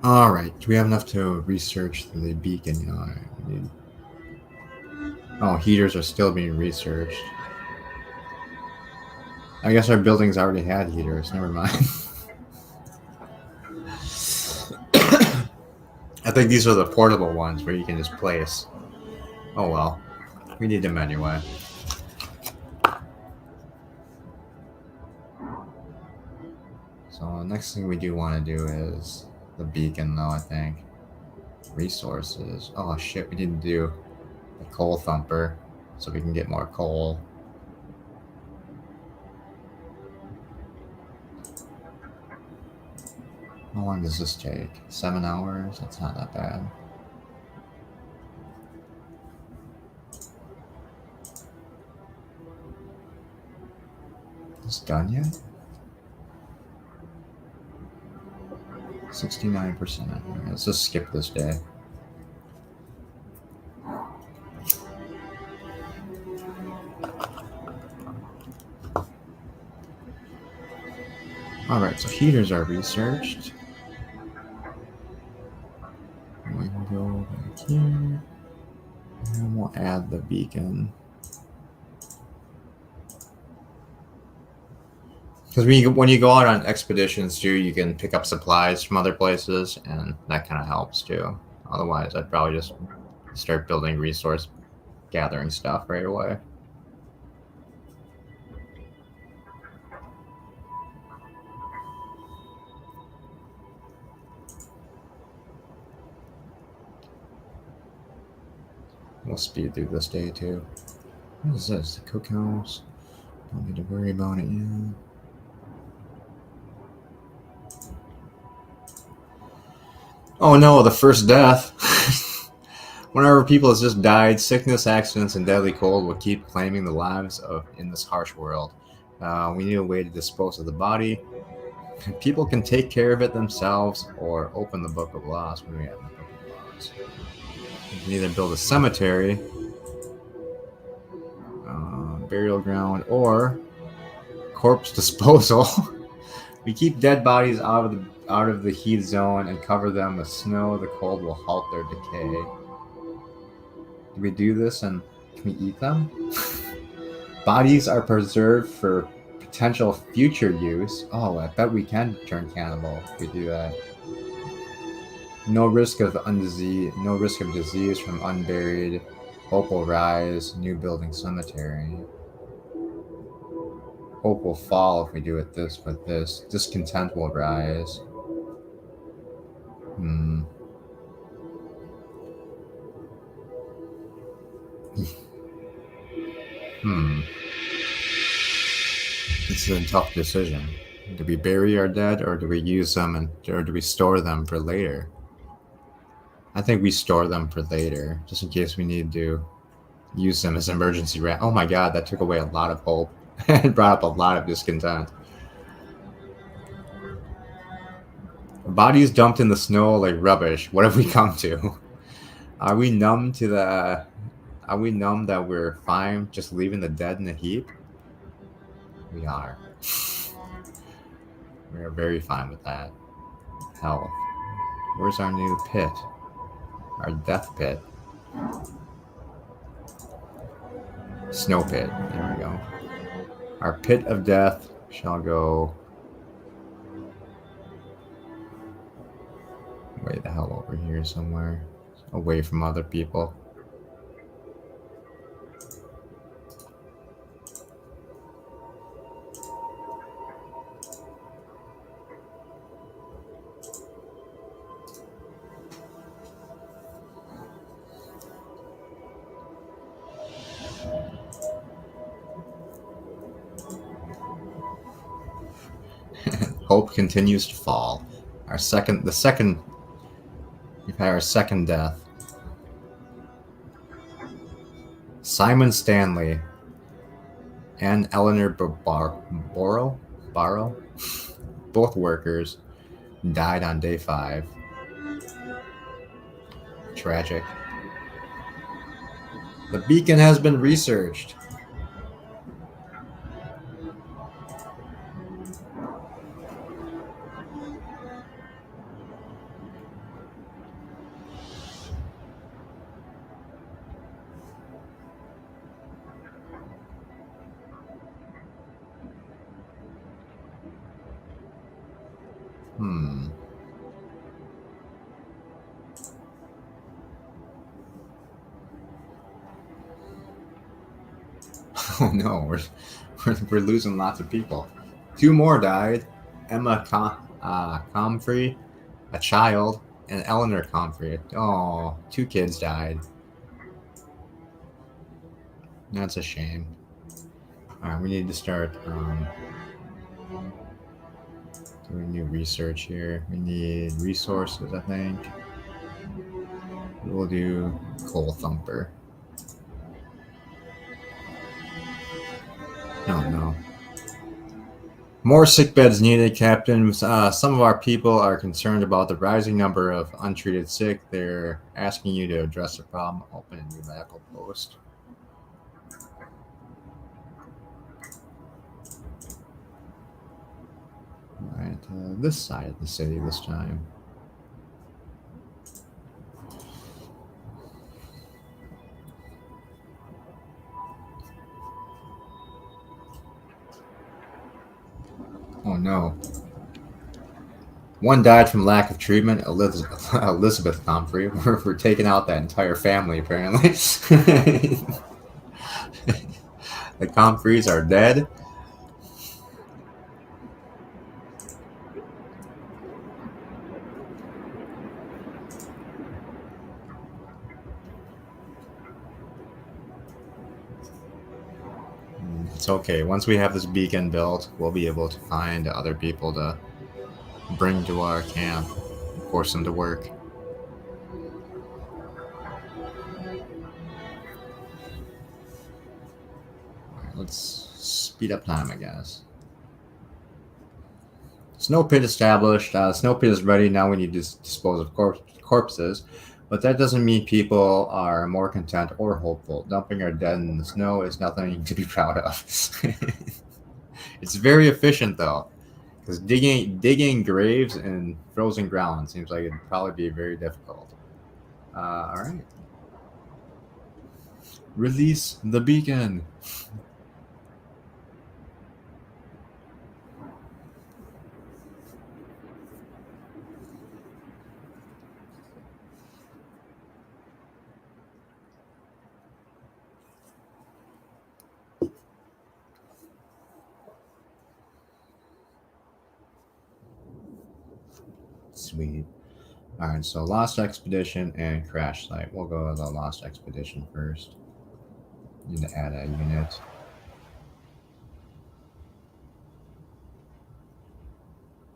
Alright, do we have enough to research the beacon? We need... Oh, heaters are still being researched. I guess our buildings already had heaters. Never mind. I think these are the portable ones where you can just place. Oh well. We need them anyway. So next thing we do want to do is the beacon, though, I think. Resources. Oh shit, we need to do the coal thumper so we can get more coal. How long does this take? 7 hours? That's not that bad. It's done yet? 69%. Right, let's just skip this day. Alright, so heaters are researched. We can go back here. And we'll add the beacon. Because when you go out on expeditions too, you can pick up supplies from other places, and that kind of helps too. Otherwise, I'd probably just start building resource gathering stuff right away. We'll speed through this day too. What is this? The cookhouse. Don't need to worry about it yet. Oh no, the first death. Whenever people have just died, sickness, accidents, and deadly cold will keep claiming the lives in this harsh world. We need a way to dispose of the body. People can take care of it themselves or open the Book of Laws. What do we have in the Book of Laws? We can either build a cemetery, burial ground, or corpse disposal. We keep dead bodies out of the heat zone and cover them with snow. The cold will halt their decay. Do we do this and can we eat them? Bodies are preserved for potential future use. Oh, I bet we can turn cannibal if we do that. No risk of disease from unburied. Hope will rise. New building cemetery. Hope will fall if we do it with this. Discontent will rise. This is a tough decision. Do we bury our dead, or do we use them, or do we store them for later? I think we store them for later, just in case we need to use them as emergency Oh my god, that took away a lot of hope and brought up a lot of discontent. Bodies dumped in the snow like rubbish. What have we come to? Are we numb that we're fine just leaving the dead in a heap? We are. We are very fine with that. Health. Where's our new pit? Our death pit. Snow pit. There we go. Our pit of death shall go way the hell over here somewhere. Away from other people. Hope continues to fall. We've had our second death. Simon Stanley and Eleanor Barrow, both workers, died on day 5. Tragic. The beacon has been researched. Oh no, we're losing lots of people. 2 more died. Emma Comfrey, a child, and Eleanor Comfrey. Oh, 2 kids died. That's a shame. Alright, we need to start doing new research here. We need resources, I think. We'll do Coal Thumper. Oh no. More sick beds needed, Captain. Some of our people are concerned about the rising number of untreated sick. They're asking you to address the problem. Open a new medical post. Alright, this side of the city this time. Oh no. 1 died from lack of treatment. Elizabeth Comfrey. We're taking out that entire family, apparently. The Comfreys are dead. It's okay. Once we have this beacon built, we'll be able to find other people to bring to our camp, force them to work. Alright, let's speed up time, I guess. Snow pit established. Snow pit is ready. Now we need to dispose of corpses. But that doesn't mean people are more content or hopeful. Dumping our dead in the snow is nothing to be proud of. It's very efficient, though. Because digging graves in frozen ground seems like it'd probably be very difficult. Alright. Release the beacon. Sweet. Alright, so Lost Expedition and Crash Site. We'll go to the Lost Expedition first. Need to add a unit.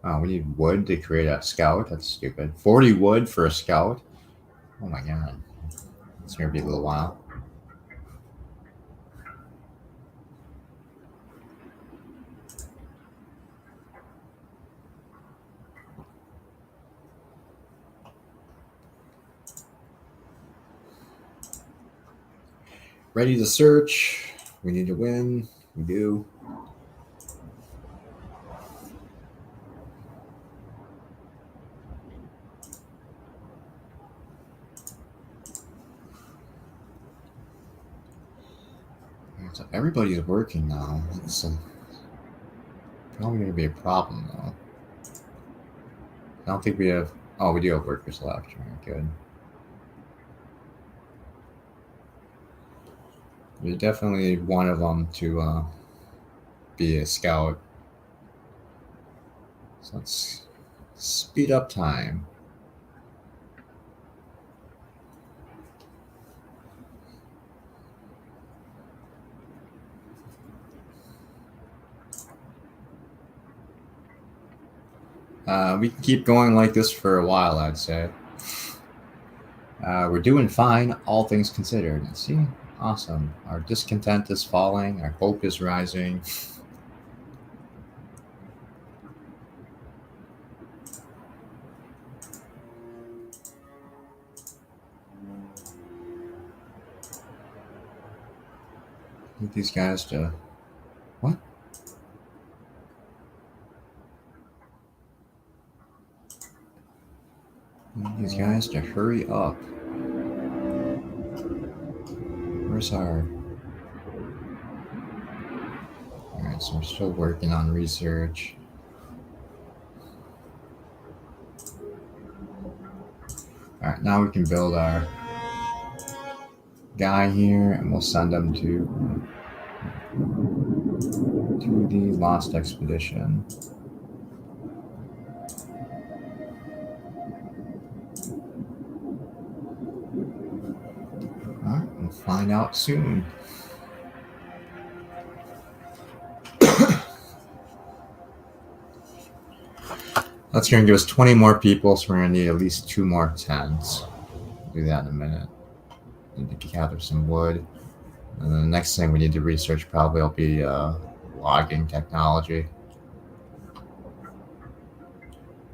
Oh, we need wood to create a scout. That's stupid. 40 wood for a scout? Oh my god. It's gonna be a little while. Ready to search. We need to win. We do. So everybody's working now. It's probably going to be a problem, though. I don't think we have... Oh, we do have workers left. Right, good. There's definitely one of them to be a scout. So let's speed up time. We can keep going like this for a while, I'd say. We're doing fine, all things considered. Let's see. Awesome. Our discontent is falling. Our hope is rising. I need these guys to. What? I need these guys to hurry up. Where's our. Alright, so we're still working on research. Alright, now we can build our guy here and we'll send him to the Lost Expedition. Alright, we'll find out soon. That's going to give us 20 more people, so we're going to need at least 2 more tents. Do that in a minute. Need to gather some wood. And then the next thing we need to research probably will be logging technology.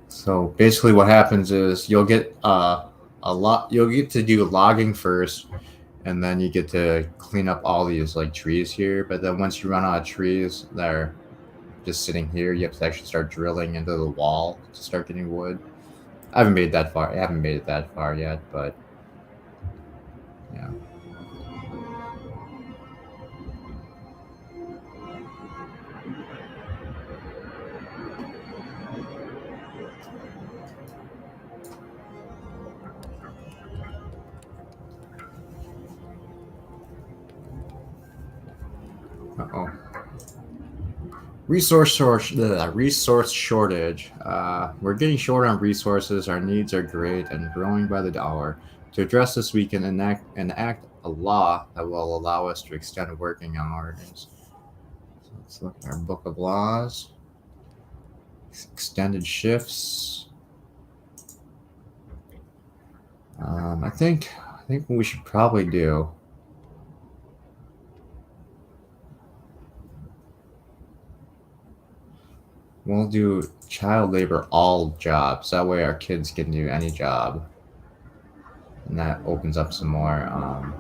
So basically what happens is you'll get you'll get to do logging first, and then you get to clean up all these like trees here. But then once you run out of trees that are just sitting here, you have to actually start drilling into the wall to start getting wood. I haven't made it that far yet, but yeah. Uh-oh. Resource shortage. We're getting short on resources. Our needs are great and growing by the hour. To address this, we can enact a law that will allow us to extend working hours. So let's look at our book of laws. Extended shifts. I think what we should probably do. We'll do child labor all jobs. That way our kids can do any job. And that opens up some more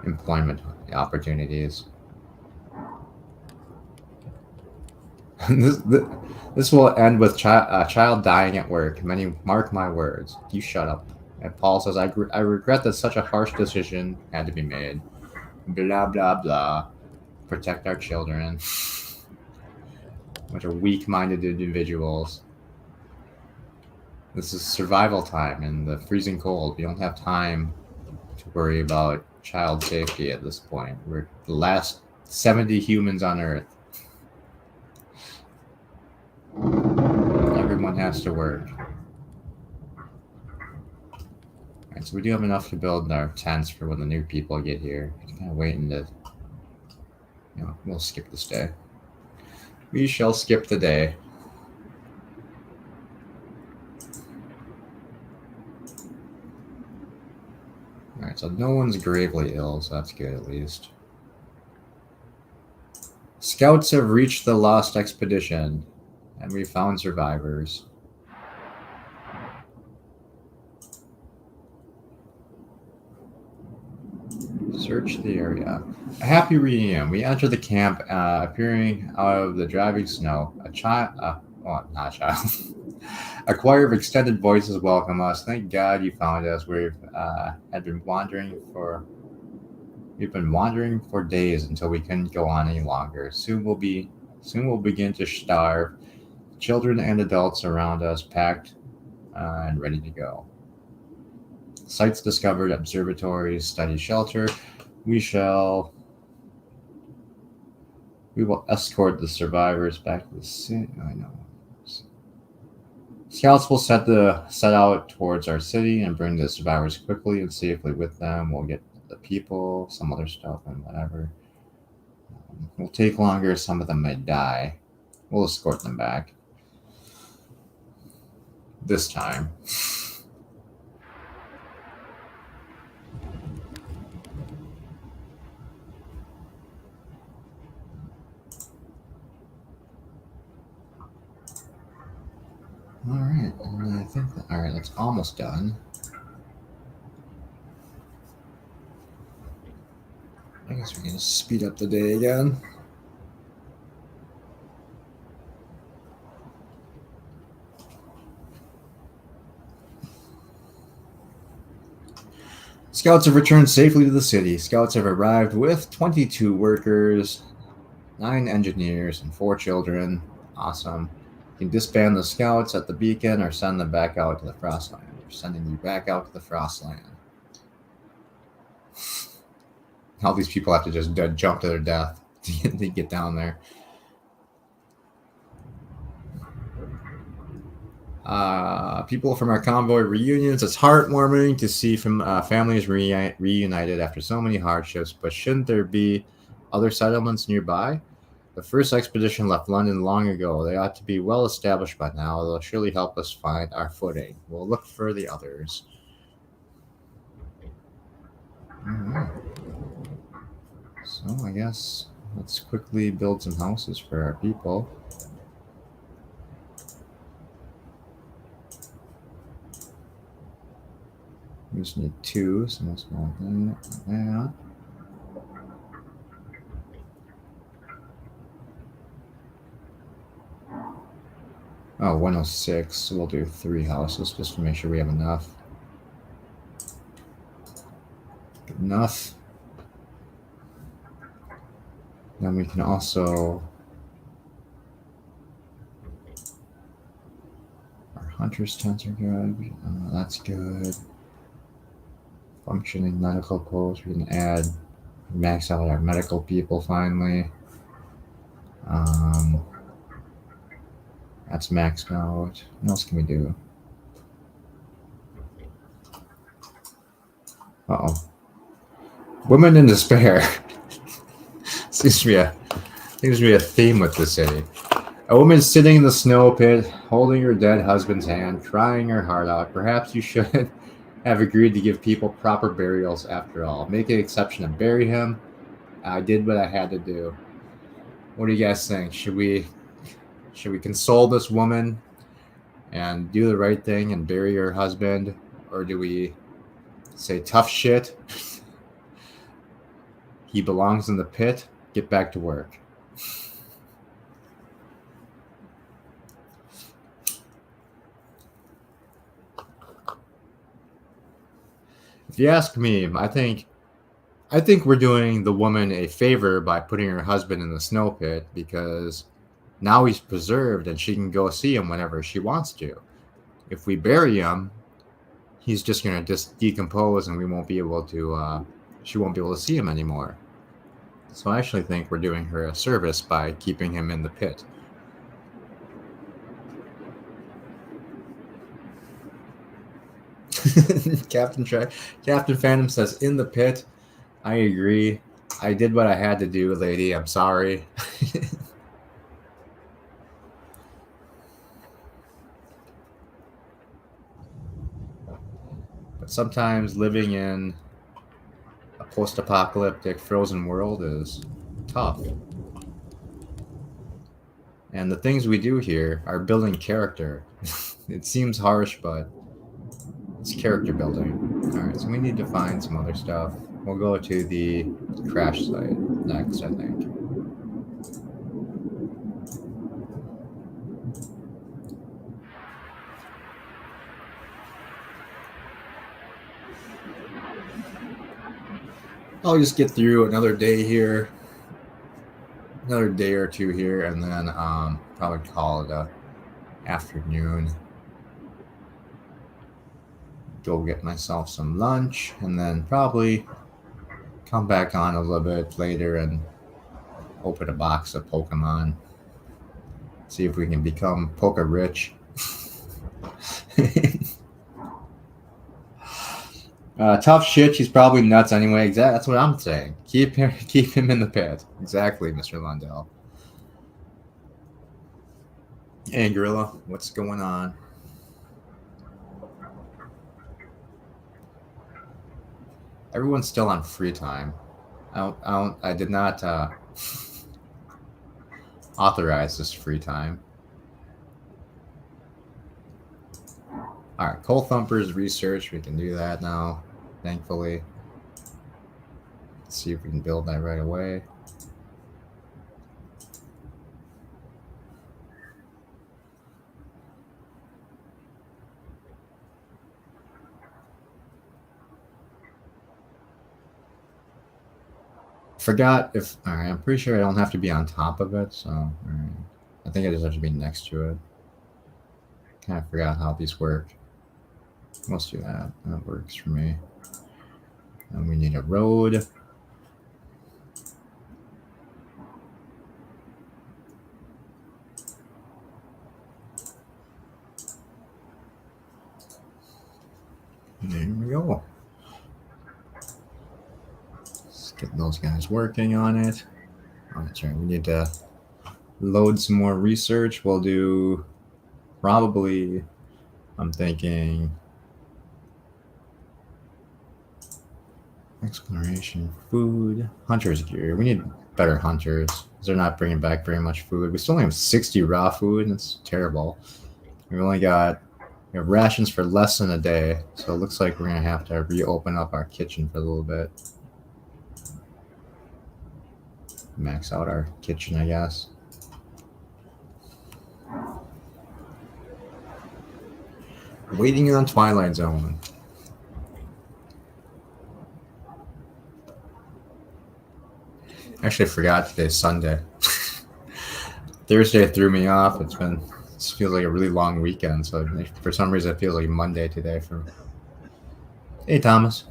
employment opportunities. This will end with child dying at work. Many mark my words. You shut up. And Paul says, I regret that such a harsh decision had to be made. Blah, blah, blah. Protect our children. Bunch of weak-minded individuals. This is survival time in the freezing cold. We don't have time to worry about child safety at this point. We're the last 70 humans on Earth. Everyone has to work. Alright, so we do have enough to build our tents for when the new people get here. Just kind of waiting to... we'll skip this day. We shall skip the day. Alright, so no one's gravely ill, so that's good at least. Scouts have reached the Lost Expedition, and we found survivors. Search the area. A happy reunion. We enter the camp, appearing out of the driving snow. A child, well, not a child. A choir of extended voices welcome us. Thank God you found us. We've been wandering for days until we couldn't go on any longer. Soon we'll begin to starve. Children and adults around us packed and ready to go. Sites discovered, observatories, study shelter. We will escort the survivors back to the city. I know. Scouts will set out towards our city and bring the survivors quickly and safely with them. We'll get the people, some other stuff, and whatever. Will take longer. Some of them may die. We'll escort them back. This time. And I think all right, that's almost done. I guess we can just speed up the day again. Scouts have returned safely to the city. Scouts have arrived with 22 workers, 9 engineers, and 4 children. Awesome. You can disband the scouts at the beacon or send them back out to the Frostland. We're sending you back out to the Frostland. All these people have to just jump to their death to get down there. People from our convoy reunions. It's heartwarming to see families reunited after so many hardships, but shouldn't there be other settlements nearby? The first expedition left London long ago. They ought to be well established by now. They'll surely help us find our footing. We'll look for the others. So I guess let's quickly build some houses for our people. We just need 2, so let's go like that. Oh, 106. So we'll do 3 houses just to make sure we have enough. Good enough. Then we can also our hunters' tents are good. That's good. Functioning medical posts. We can max out our medical people finally. That's maxed out. What else can we do? Uh-oh. Women in despair. Seems to be a theme with the city. A woman sitting in the snow pit, holding her dead husband's hand, crying her heart out. Perhaps you should have agreed to give people proper burials after all. Make an exception and bury him. I did what I had to do. What do you guys think? Should we console this woman and do the right thing and bury her husband? Or do we say tough shit? He belongs in the pit. Get back to work. If you ask me, I think we're doing the woman a favor by putting her husband in the snow pit, because now he's preserved and she can go see him whenever she wants to. If we bury him, he's just going to decompose and we won't be able to, she won't be able to see him anymore. So I actually think we're doing her a service by keeping him in the pit. Captain Phantom says, in the pit. I agree. I did what I had to do, lady. I'm sorry. But sometimes living in a post-apocalyptic frozen world is tough. And the things we do here are building character. It seems harsh, but it's character building. All right, so we need to find some other stuff. We'll go to the crash site next, I think. I'll just get through another day here, another day or two here, and then probably call it a afternoon. Go get myself some lunch, and then probably come back on a little bit later and open a box of Pokemon. See if we can become Poke rich. Tough shit. She's probably nuts anyway. Exactly. That's what I'm saying. Keep him in the pit. Exactly, Mr. Lundell. Hey, Gorilla. What's going on? Everyone's still on free time. I did not authorize this free time. All right, Coal Thumpers research. We can do that now, thankfully. Let's see if we can build that right away. Forgot if, all right, I'm pretty sure I don't have to be on top of it, so all right. I think I just have to be next to it. Kind of forgot how these work. Let's do that. That works for me. And we need a road. There we go. Let's get those guys working on it. Oh, that's right. We need to load some more research. We'll do probably, I'm thinking, exploration, food, hunter's gear. We need better hunters because they're not bringing back very much food. We still only have 60 raw food, and it's terrible. We've only got, we have rations for less than a day, so it looks like we're going to have to reopen up our kitchen for a little bit. Max out our kitchen, I guess. Waiting on Twilight Zone. Actually, I forgot today's Sunday. Thursday threw me off. It feels like a really long weekend. So for some reason, it feels like Monday today. Hey, Thomas,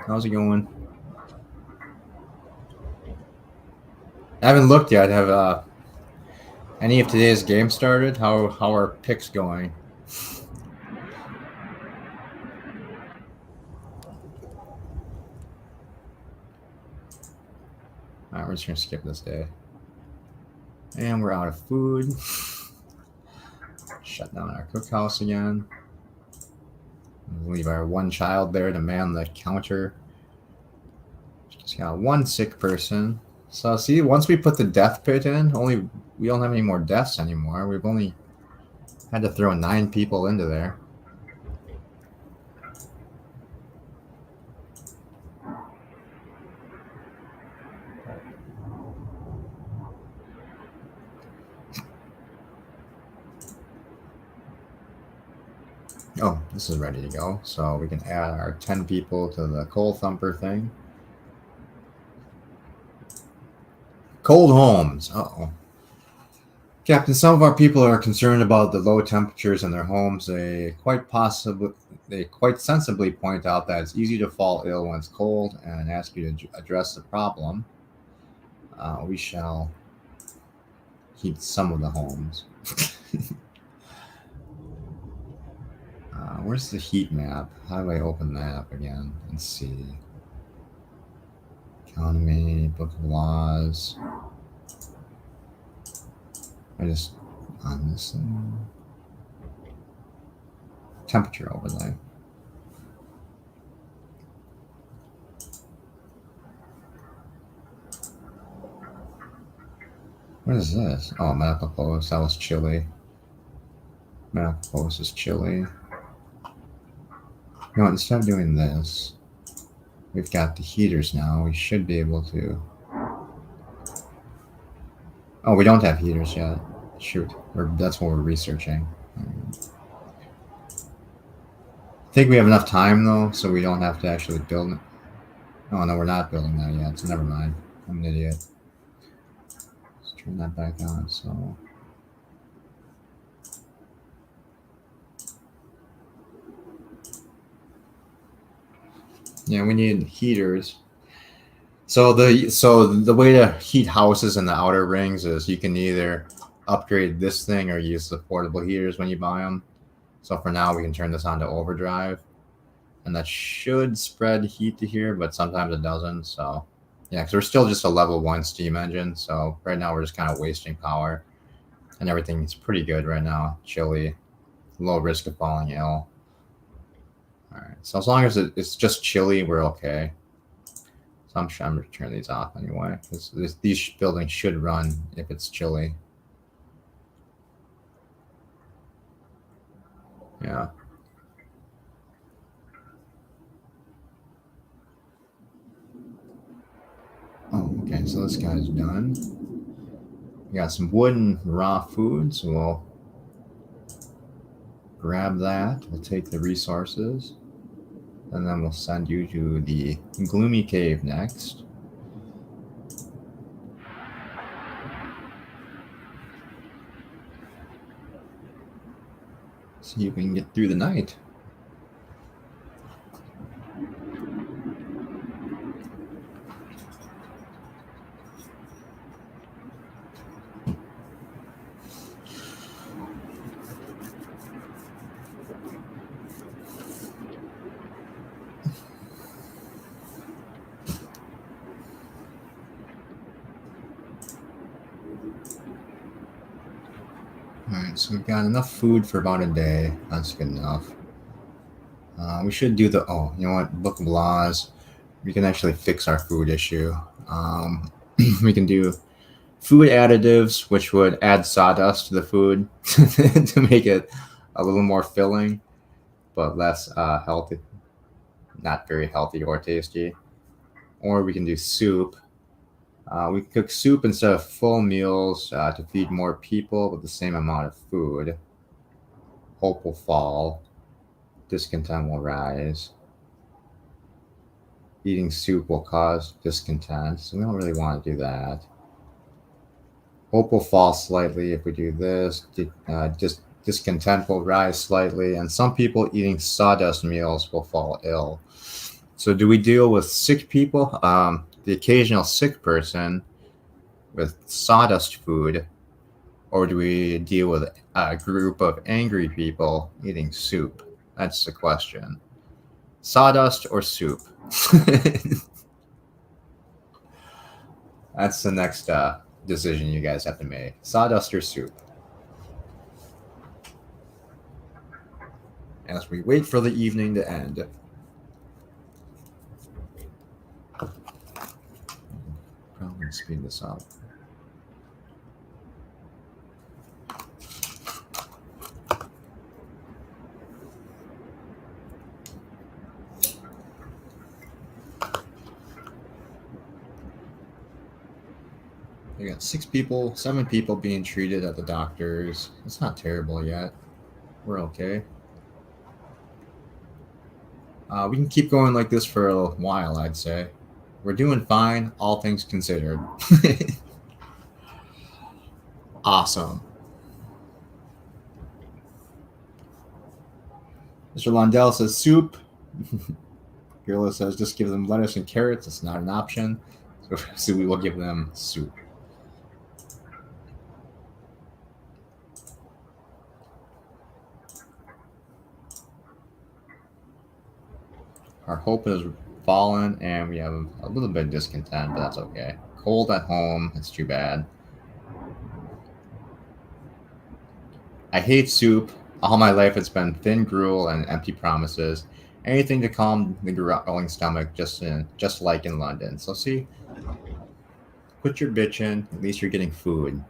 how's it going? I haven't looked yet. Have any of today's games started? How are picks going? All right, we're just gonna skip this day. And we're out of food. Shut down our cookhouse again. Leave our one child there to man the counter. Just got one sick person. So see, once we put the death pit in, we don't have any more deaths anymore. We've only had to throw 9 people into there. Oh, this is ready to go. So we can add our 10 people to the coal thumper thing. Cold homes. Uh-oh. Captain, some of our people are concerned about the low temperatures in their homes. They quite sensibly point out that it's easy to fall ill when it's cold and ask you to address the problem. We shall heat some of the homes. Where's the heat map? How do I open that up again? Let's see. Economy, Book of Laws. I just on this thing. Temperature overlay. What is this? Oh, medical post. That was chilly. Medical post is chilly. You know, instead of doing this, we've got the heaters now. We should be able to. Oh, we don't have heaters yet. Shoot, that's what we're researching. I think we have enough time though, so we don't have to actually build it. Oh no, we're not building that yet, so never mind. I'm an idiot. Let's turn that back on. So. Yeah, we need heaters. So the way to heat houses in the outer rings is you can either upgrade this thing or use the portable heaters when you buy them. So for now, we can turn this on to overdrive, and that should spread heat to here, but sometimes it doesn't. So yeah, because we're still just a level 1 steam engine. So right now we're just kind of wasting power, and everything's pretty good right now. Chilly, low risk of falling ill. All right, so as long as it's just chilly, we're okay. So I'm going to turn these off anyway, because these buildings should run if it's chilly. Yeah. Okay, so this guy's done. We got some wood and raw food, so we'll grab that. We'll take the resources, and then we'll send you to the gloomy cave next. See if we can get through the night. Alright, so we've got enough food for about a day. That's good enough. We should do the, you know what, Book of Laws. We can actually fix our food issue. We can do food additives, which would add sawdust to the food to make it a little more filling, but less healthy. Not very healthy or tasty. Or we can do soup. We can cook soup instead of full meals to feed more people with the same amount of food. Hope will fall. Discontent will rise. Eating soup will cause discontent, so we don't really want to do that. Hope will fall slightly if we do this. Just discontent will rise slightly, and some people eating sawdust meals will fall ill. So do we deal with sick people, the occasional sick person with sawdust food, or do we deal with a group of angry people eating soup? That's the question. Sawdust or soup? That's the next decision you guys have to make. Sawdust or soup? As we wait for the evening to end. Probably speed this up. We got 7 people being treated at the doctor's. It's not terrible yet. We're okay. We can keep going like this for a while, I'd say. We're doing fine, all things considered. Awesome. Mr. Londell says soup. Gorilla says just give them lettuce and carrots. It's not an option. So we will give them soup. Our hope has fallen, and we have a little bit of discontent, but that's okay. Cold at home, it's too bad. I hate soup. All my life it's been thin gruel and empty promises. Anything to calm the growling stomach, just like in London. So see, put your bitch in. At least you're getting food.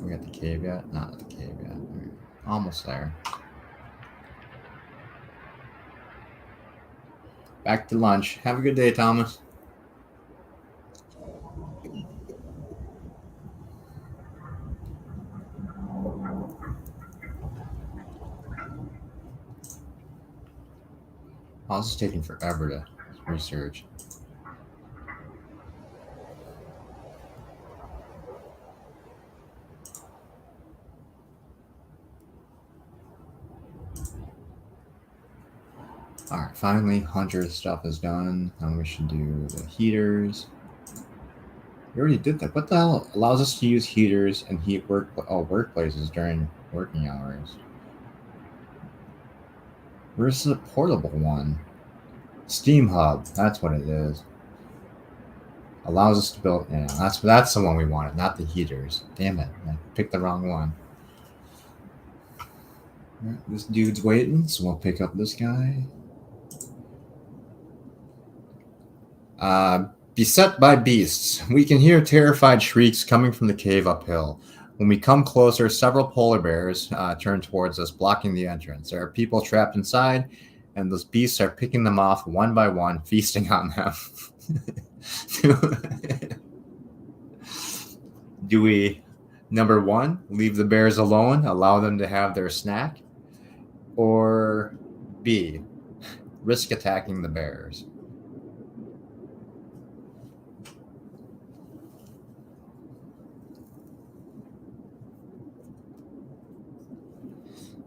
We got the cave yet? Not the cave yet. Almost there. Back to lunch. Have a good day, Thomas. Oh, this is taking forever to research. Alright, finally, Hunter stuff is done. Now we should do the heaters. We already did that. What the hell allows us to use heaters and heat workplaces during working hours? Where's the portable one? Steam Hub, that's what it is. Allows us to build, yeah, that's the one we wanted, not the heaters. Damn it, I picked the wrong one. Right, this dude's waiting, so we'll pick up this guy. Beset by beasts. We can hear terrified shrieks coming from the cave uphill. When we come closer, several polar bears turn towards us, blocking the entrance. There are people trapped inside, and those beasts are picking them off one by one, feasting on them. Do we, number one, leave the bears alone, allow them to have their snack? Or B, risk attacking the bears?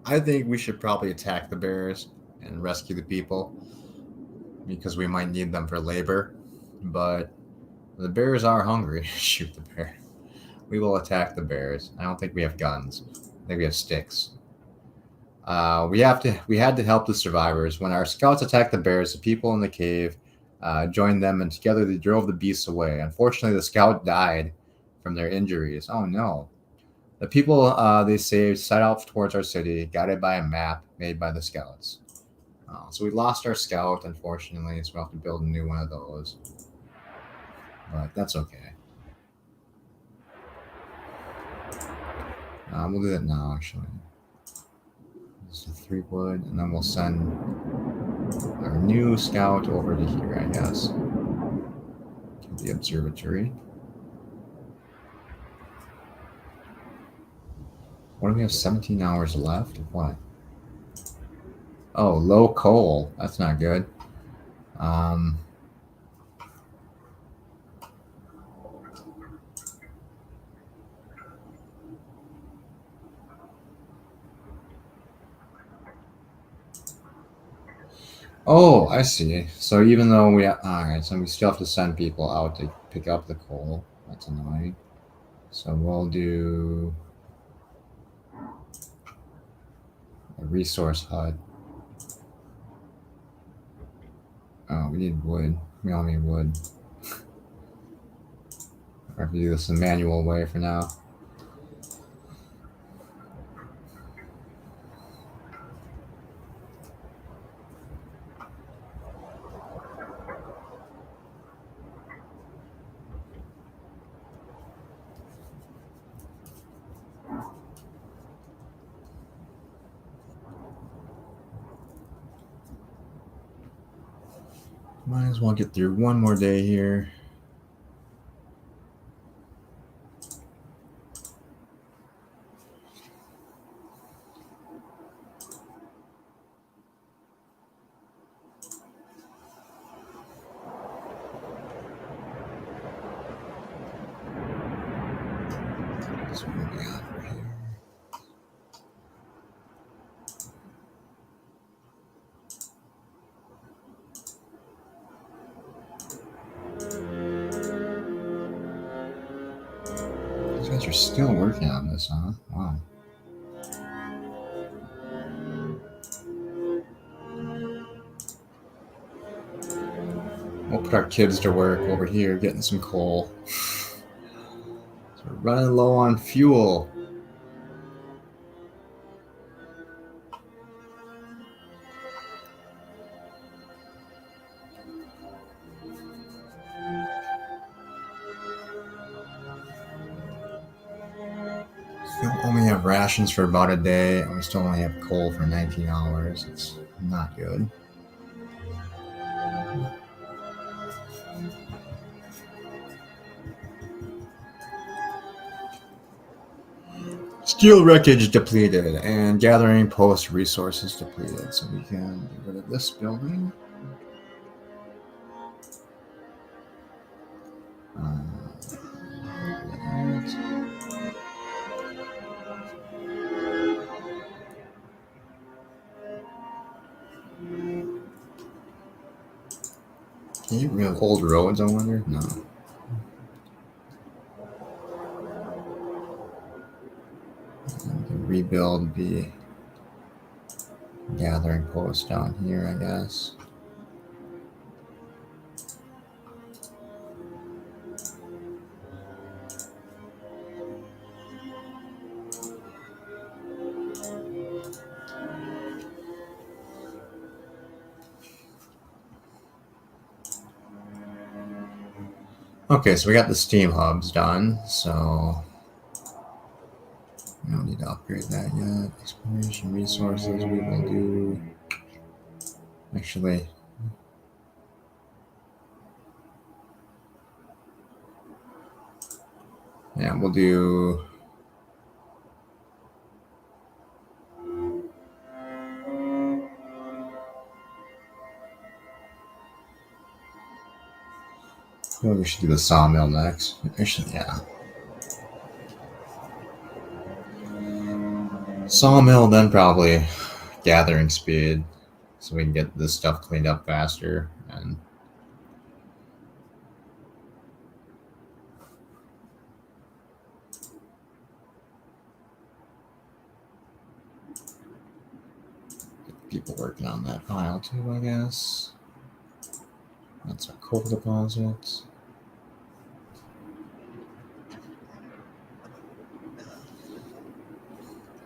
I think we should probably attack the bears and rescue the people because we might need them for labor. But the bears are hungry. Shoot the bear. We will attack the bears. I don't think we have guns. I think we have sticks. We had to help the survivors. When our scouts attacked the bears, the people in the cave joined them, and together they drove the beasts away. Unfortunately, the scout died from their injuries. Oh no. The people they saved set out towards our city, guided by a map made by the scouts. So we lost our scout, unfortunately, so we'll have to build a new one of those. But that's okay. We'll do that now, actually. Just a 3 wood, and then we'll send our new scout over to here, I guess. To the observatory. What do we have? 17 hours left of what? Oh, low coal. That's not good. Oh, I see. So even though alright, so we still have to send people out to pick up the coal. That's annoying. So we'll do a resource hut. Oh, we need wood. We all need wood. I have to do this the manual way for now. Might as well get through one more day here. So what do we got for here? These guys are still working on this, huh? Wow. We'll put our kids to work over here getting some coal. So we're running low on fuel. We only have rations for about a day, and we still only have coal for 19 hours. It's not good. Steel wreckage depleted, and gathering post resources depleted. So we can get rid of this building. Can you real old roads, I wonder? No. We can rebuild the gathering post down here, I guess. Okay, so we got the steam hubs done, so we don't need to upgrade that yet. Exploration resources, we will do Actually, yeah, we'll do. Well, we should do the sawmill next. Actually, yeah. Sawmill, then probably gathering speed, so we can get this stuff cleaned up faster. And people working on that file too, I guess. That's our coal deposits.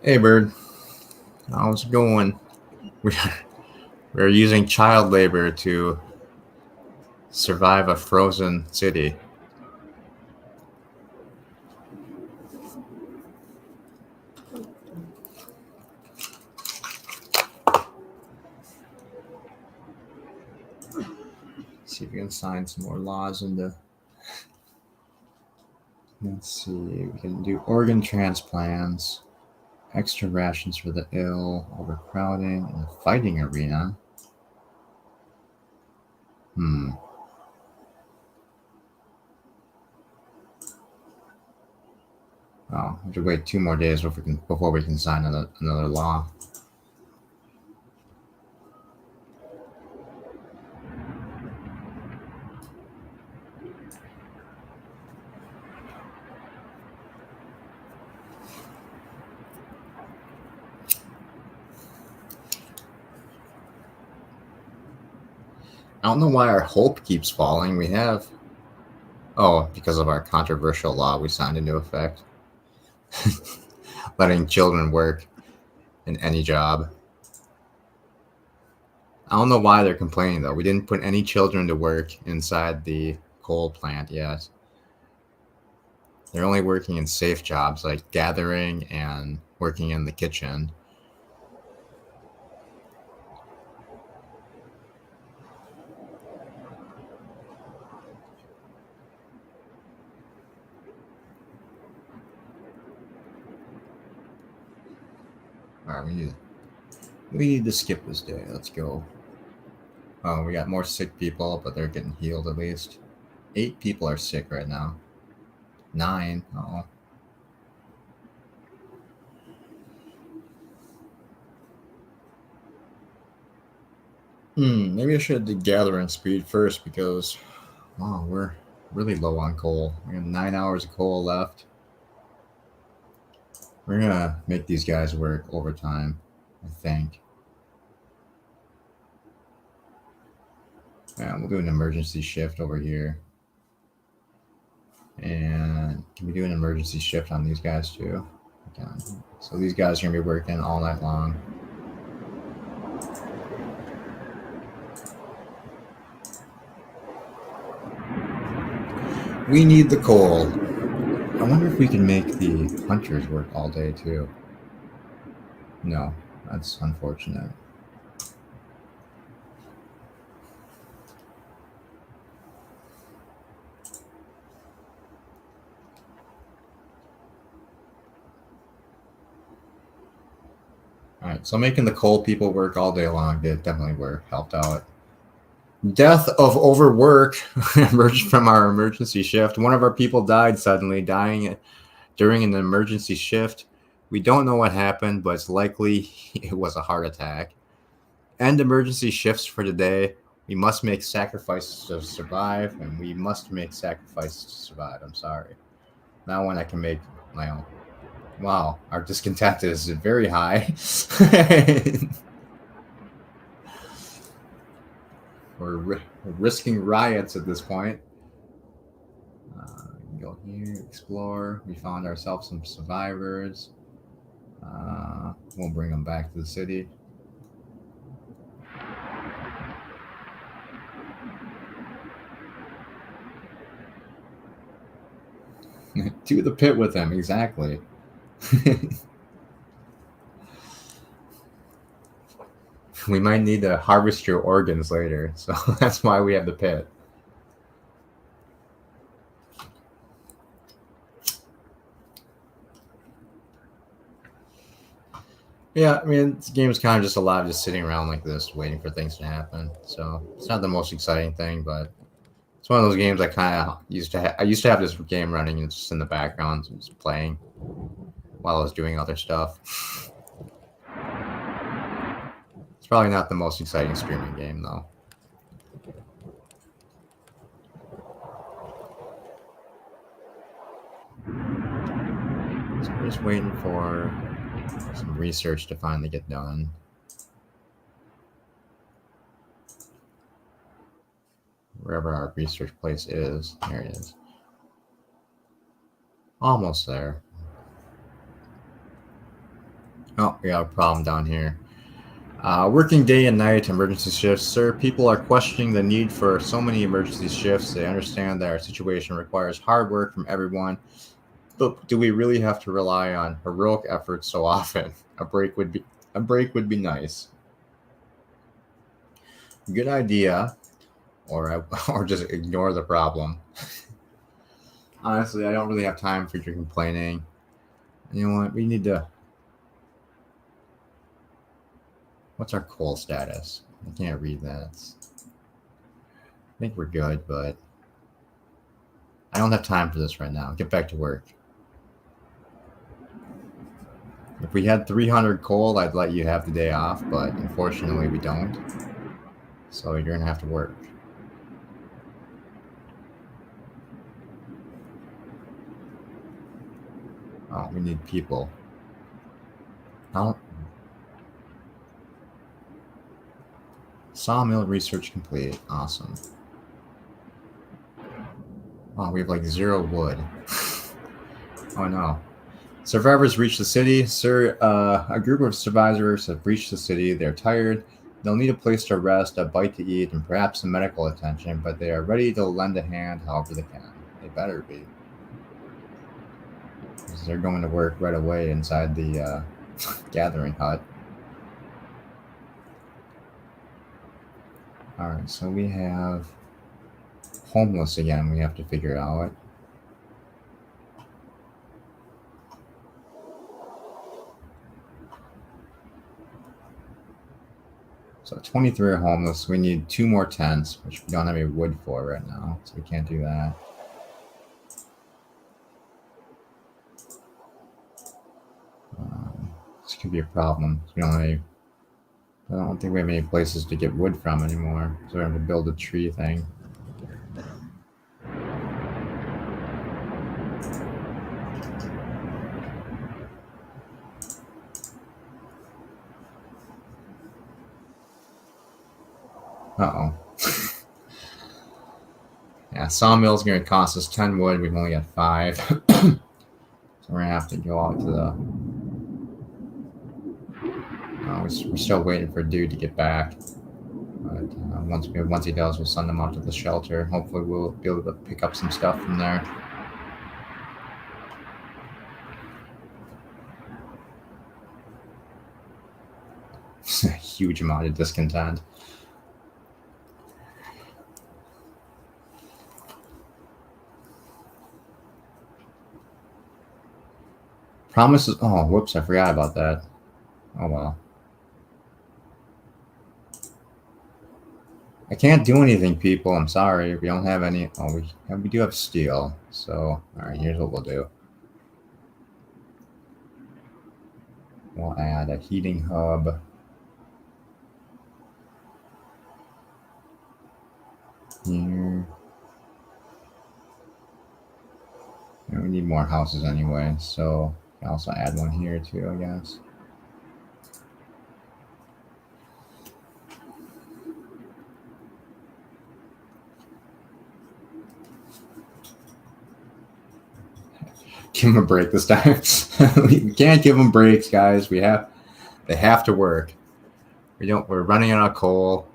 Hey, Bird. How's it going? We're using child labor to survive a frozen city. See if we can sign some more laws into. Let's see. We can do organ transplants, extra rations for the ill, overcrowding in the fighting arena. Oh, we have to wait 2 more days before we can sign another law. I don't know why our hope keeps falling. We have. Oh, because of our controversial law we signed into effect. Letting children work in any job. I don't know why they're complaining, though. We didn't put any children to work inside the coal plant yet. They're only working in safe jobs like gathering and working in the kitchen. All right, we need to skip this day. Let's go. Oh, we got more sick people, but they're getting healed at least. 8 people are sick right now. 9. Oh. Maybe I should do gathering speed first because, wow, we're really low on coal. We have 9 hours of coal left. We're gonna make these guys work overtime, I think. Yeah, we'll do an emergency shift over here. And can we do an emergency shift on these guys too? We can. So these guys are gonna be working all night long. We need the coal. I wonder if we can make the hunters work all day too. No, that's unfortunate. Alright, so making the coal people work all day long did definitely helped out. Death of overwork emerged from our emergency shift. One of our people died suddenly, dying during an emergency shift. We don't know what happened, but it's likely it was a heart attack. End emergency shifts for today. We must make sacrifices to survive, and we must make sacrifices to survive. I'm sorry. Now when I can make my own. Wow, our discontent is very high. We're risking riots at this point. Go here, explore. We found ourselves some survivors. We'll bring them back to the city. To the pit with them, exactly. We might need to harvest your organs later, so that's why we have the pit. Yeah, I mean, this game is kind of just a lot of just sitting around like this, waiting for things to happen. So it's not the most exciting thing, but it's one of those games I kind of used to. I used to have this game running and just in the background, just playing while I was doing other stuff. It's probably not the most exciting streaming game though. So we're just waiting for some research to finally get done. Wherever our research place is, there it is. Almost there. Oh, we got a problem down here. Working day and night emergency shifts. Sir, people are questioning the need for so many emergency shifts. They understand that our situation requires hard work from everyone. But do we really have to rely on heroic efforts so often? A break would be nice. Good idea. Or just ignore the problem. Honestly, I don't really have time for your complaining. You know what? We need to. What's our coal status? I can't read that. I think we're good, but I don't have time for this right now. Get back to work. If we had 300 coal, I'd let you have the day off, but unfortunately we don't. So you're going to have to work. Oh, we need people. Sawmill research complete. Awesome. Oh, we have like 0 wood. Oh no. Survivors reach the city. Sir, a group of survivors have reached the city. They're tired. They'll need a place to rest, a bite to eat, and perhaps some medical attention, but they are ready to lend a hand however they can. They better be. Because they're going to work right away inside the gathering hut. Alright, so we have homeless again, we have to figure out. So 23 are homeless. We need 2 more tents, which we don't have any wood for right now, so we can't do that. This could be a problem. We don't have any, I don't think we have any places to get wood from anymore, so we have to build a tree thing. Uh-oh. Yeah, sawmill's going to cost us 10 wood. We've only got 5. So we're going to have to go out to the... we're still waiting for dude to get back. But once he does, we'll send him out to the shelter. Hopefully we'll be able to pick up some stuff from there. A huge amount of discontent. Promises. Oh, whoops! I forgot about that. Oh well. I can't do anything, people. I'm sorry. We don't have any. Oh, we do have steel. So, all right. Here's what we'll do. We'll add a heating hub. Here. And we need more houses anyway, so I'll also add one here too, I guess. Give them a break this time. We can't give them breaks, guys. They have to work. We're running out of coal,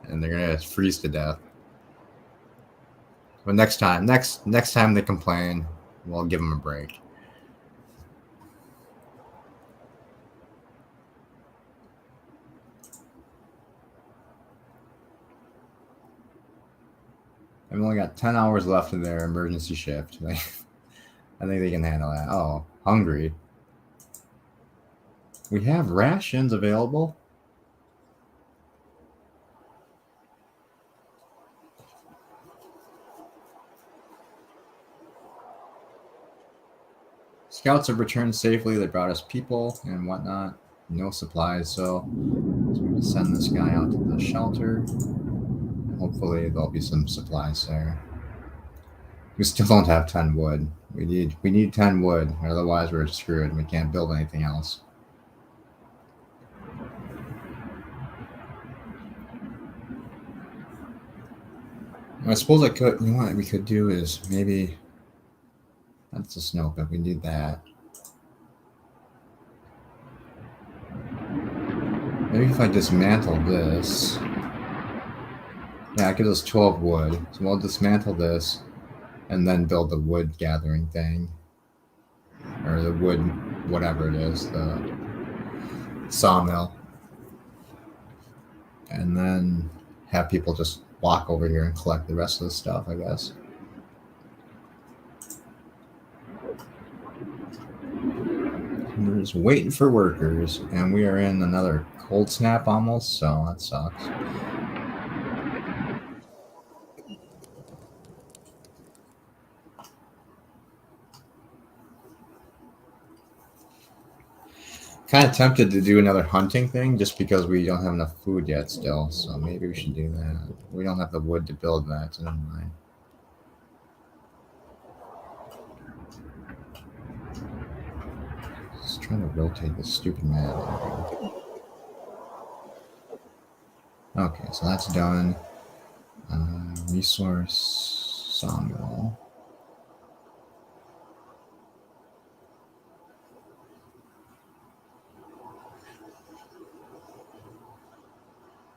and they're gonna freeze to death. But next time they complain, we'll give them a break. I've only got 10 hours left in their emergency shift. I think they can handle that. Oh, hungry. We have rations available. Scouts have returned safely. They brought us people and whatnot. No supplies, so I'm going to send this guy out to the shelter. And hopefully there'll be some supplies there. We still don't have 10 wood. We need 10 wood, otherwise we're screwed. We can't build anything else. I suppose I could. You know what we could do is maybe. That's a snow pit. We need that. Maybe if I dismantle this. Yeah, it gives us 12 wood. So we'll dismantle this and then build the wood gathering thing. Or the wood, whatever it is, the sawmill. And then have people just walk over here and collect the rest of the stuff, I guess. We're just waiting for workers, and we are in another cold snap almost, so that sucks. Kind of tempted to do another hunting thing just because we don't have enough food yet still, so maybe we should do that. We don't have the wood to build that, so never mind. Just trying to rotate this stupid map. Okay, so that's done. Resource sawmill.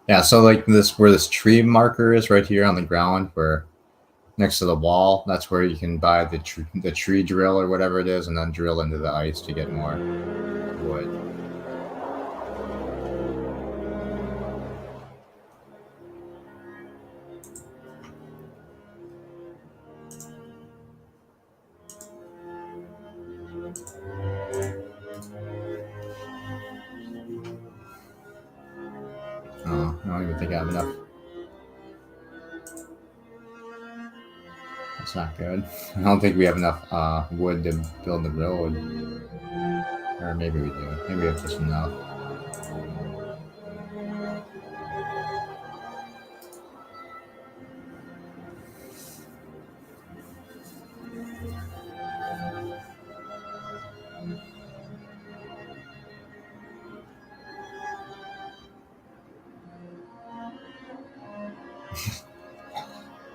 Yeah, so like this, where this tree marker is right here on the ground, where next to the wall, that's where you can buy the tree drill or whatever it is, and then drill into the ice to get more wood. Oh, I don't even think I have enough. That's not good. I don't think we have enough wood to build the road. Or maybe we do. Maybe we have just enough.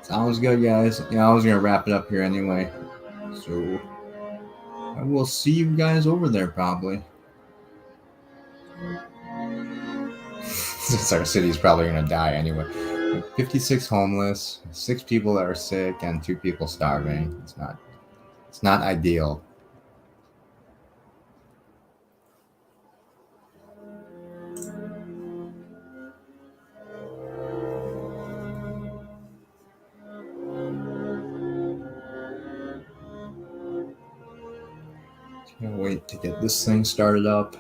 Sounds good, guys. Yeah, I was gonna wrap it up here anyway. So I will see you guys over there probably. Since our city's probably gonna die anyway. 56 homeless, 6 people that are sick, and 2 people starving. It's not ideal. Can't wait to get this thing started up.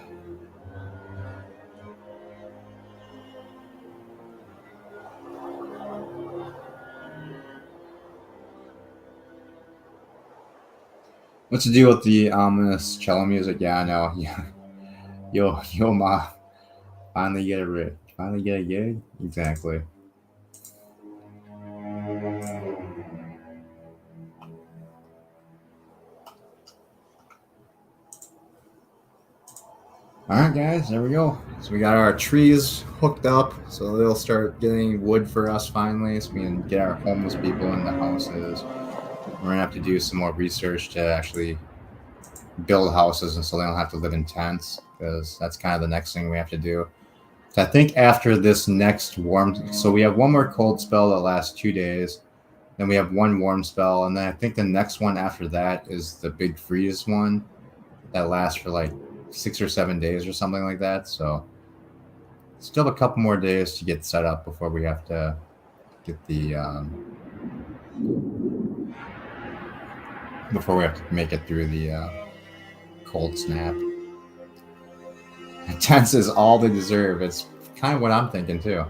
What's the deal with the ominous cello music? Yeah, I know. Yeah. Yo, ma. Finally get a gig? Exactly. Alright guys, there we go. So we got our trees hooked up, so they'll start getting wood for us finally, so we can get our homeless people in the houses. We're gonna have to do some more research to actually build houses, and so they don't have to live in tents, because that's kind of the next thing we have to do. So I think after this next warm, so we have one more cold spell that lasts 2 days, then we have one warm spell, and then I think the next one after that is the big freeze one that lasts for like 6 or 7 days or something like that. So still have a couple more days to get set up before we have to get the before we have to make it through the cold snap. And Jen says all they deserve. It's kind of what I'm thinking too.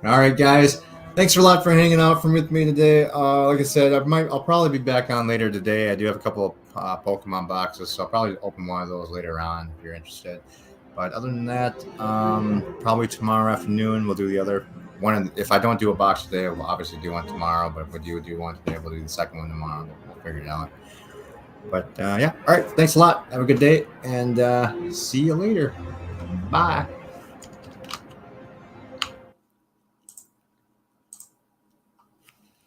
All right, guys. Thanks a lot for hanging out with me today. Like I said, I'll probably be back on later today. I do have a couple of Pokemon boxes, so I'll probably open one of those later on if you're interested. But other than that, probably tomorrow afternoon we'll do the other one. If I don't do a box today, we'll obviously do one tomorrow. But if we do one today, we'll do the second one tomorrow. We'll figure it out. But yeah, all right. Thanks a lot. Have a good day, and see you later. Bye.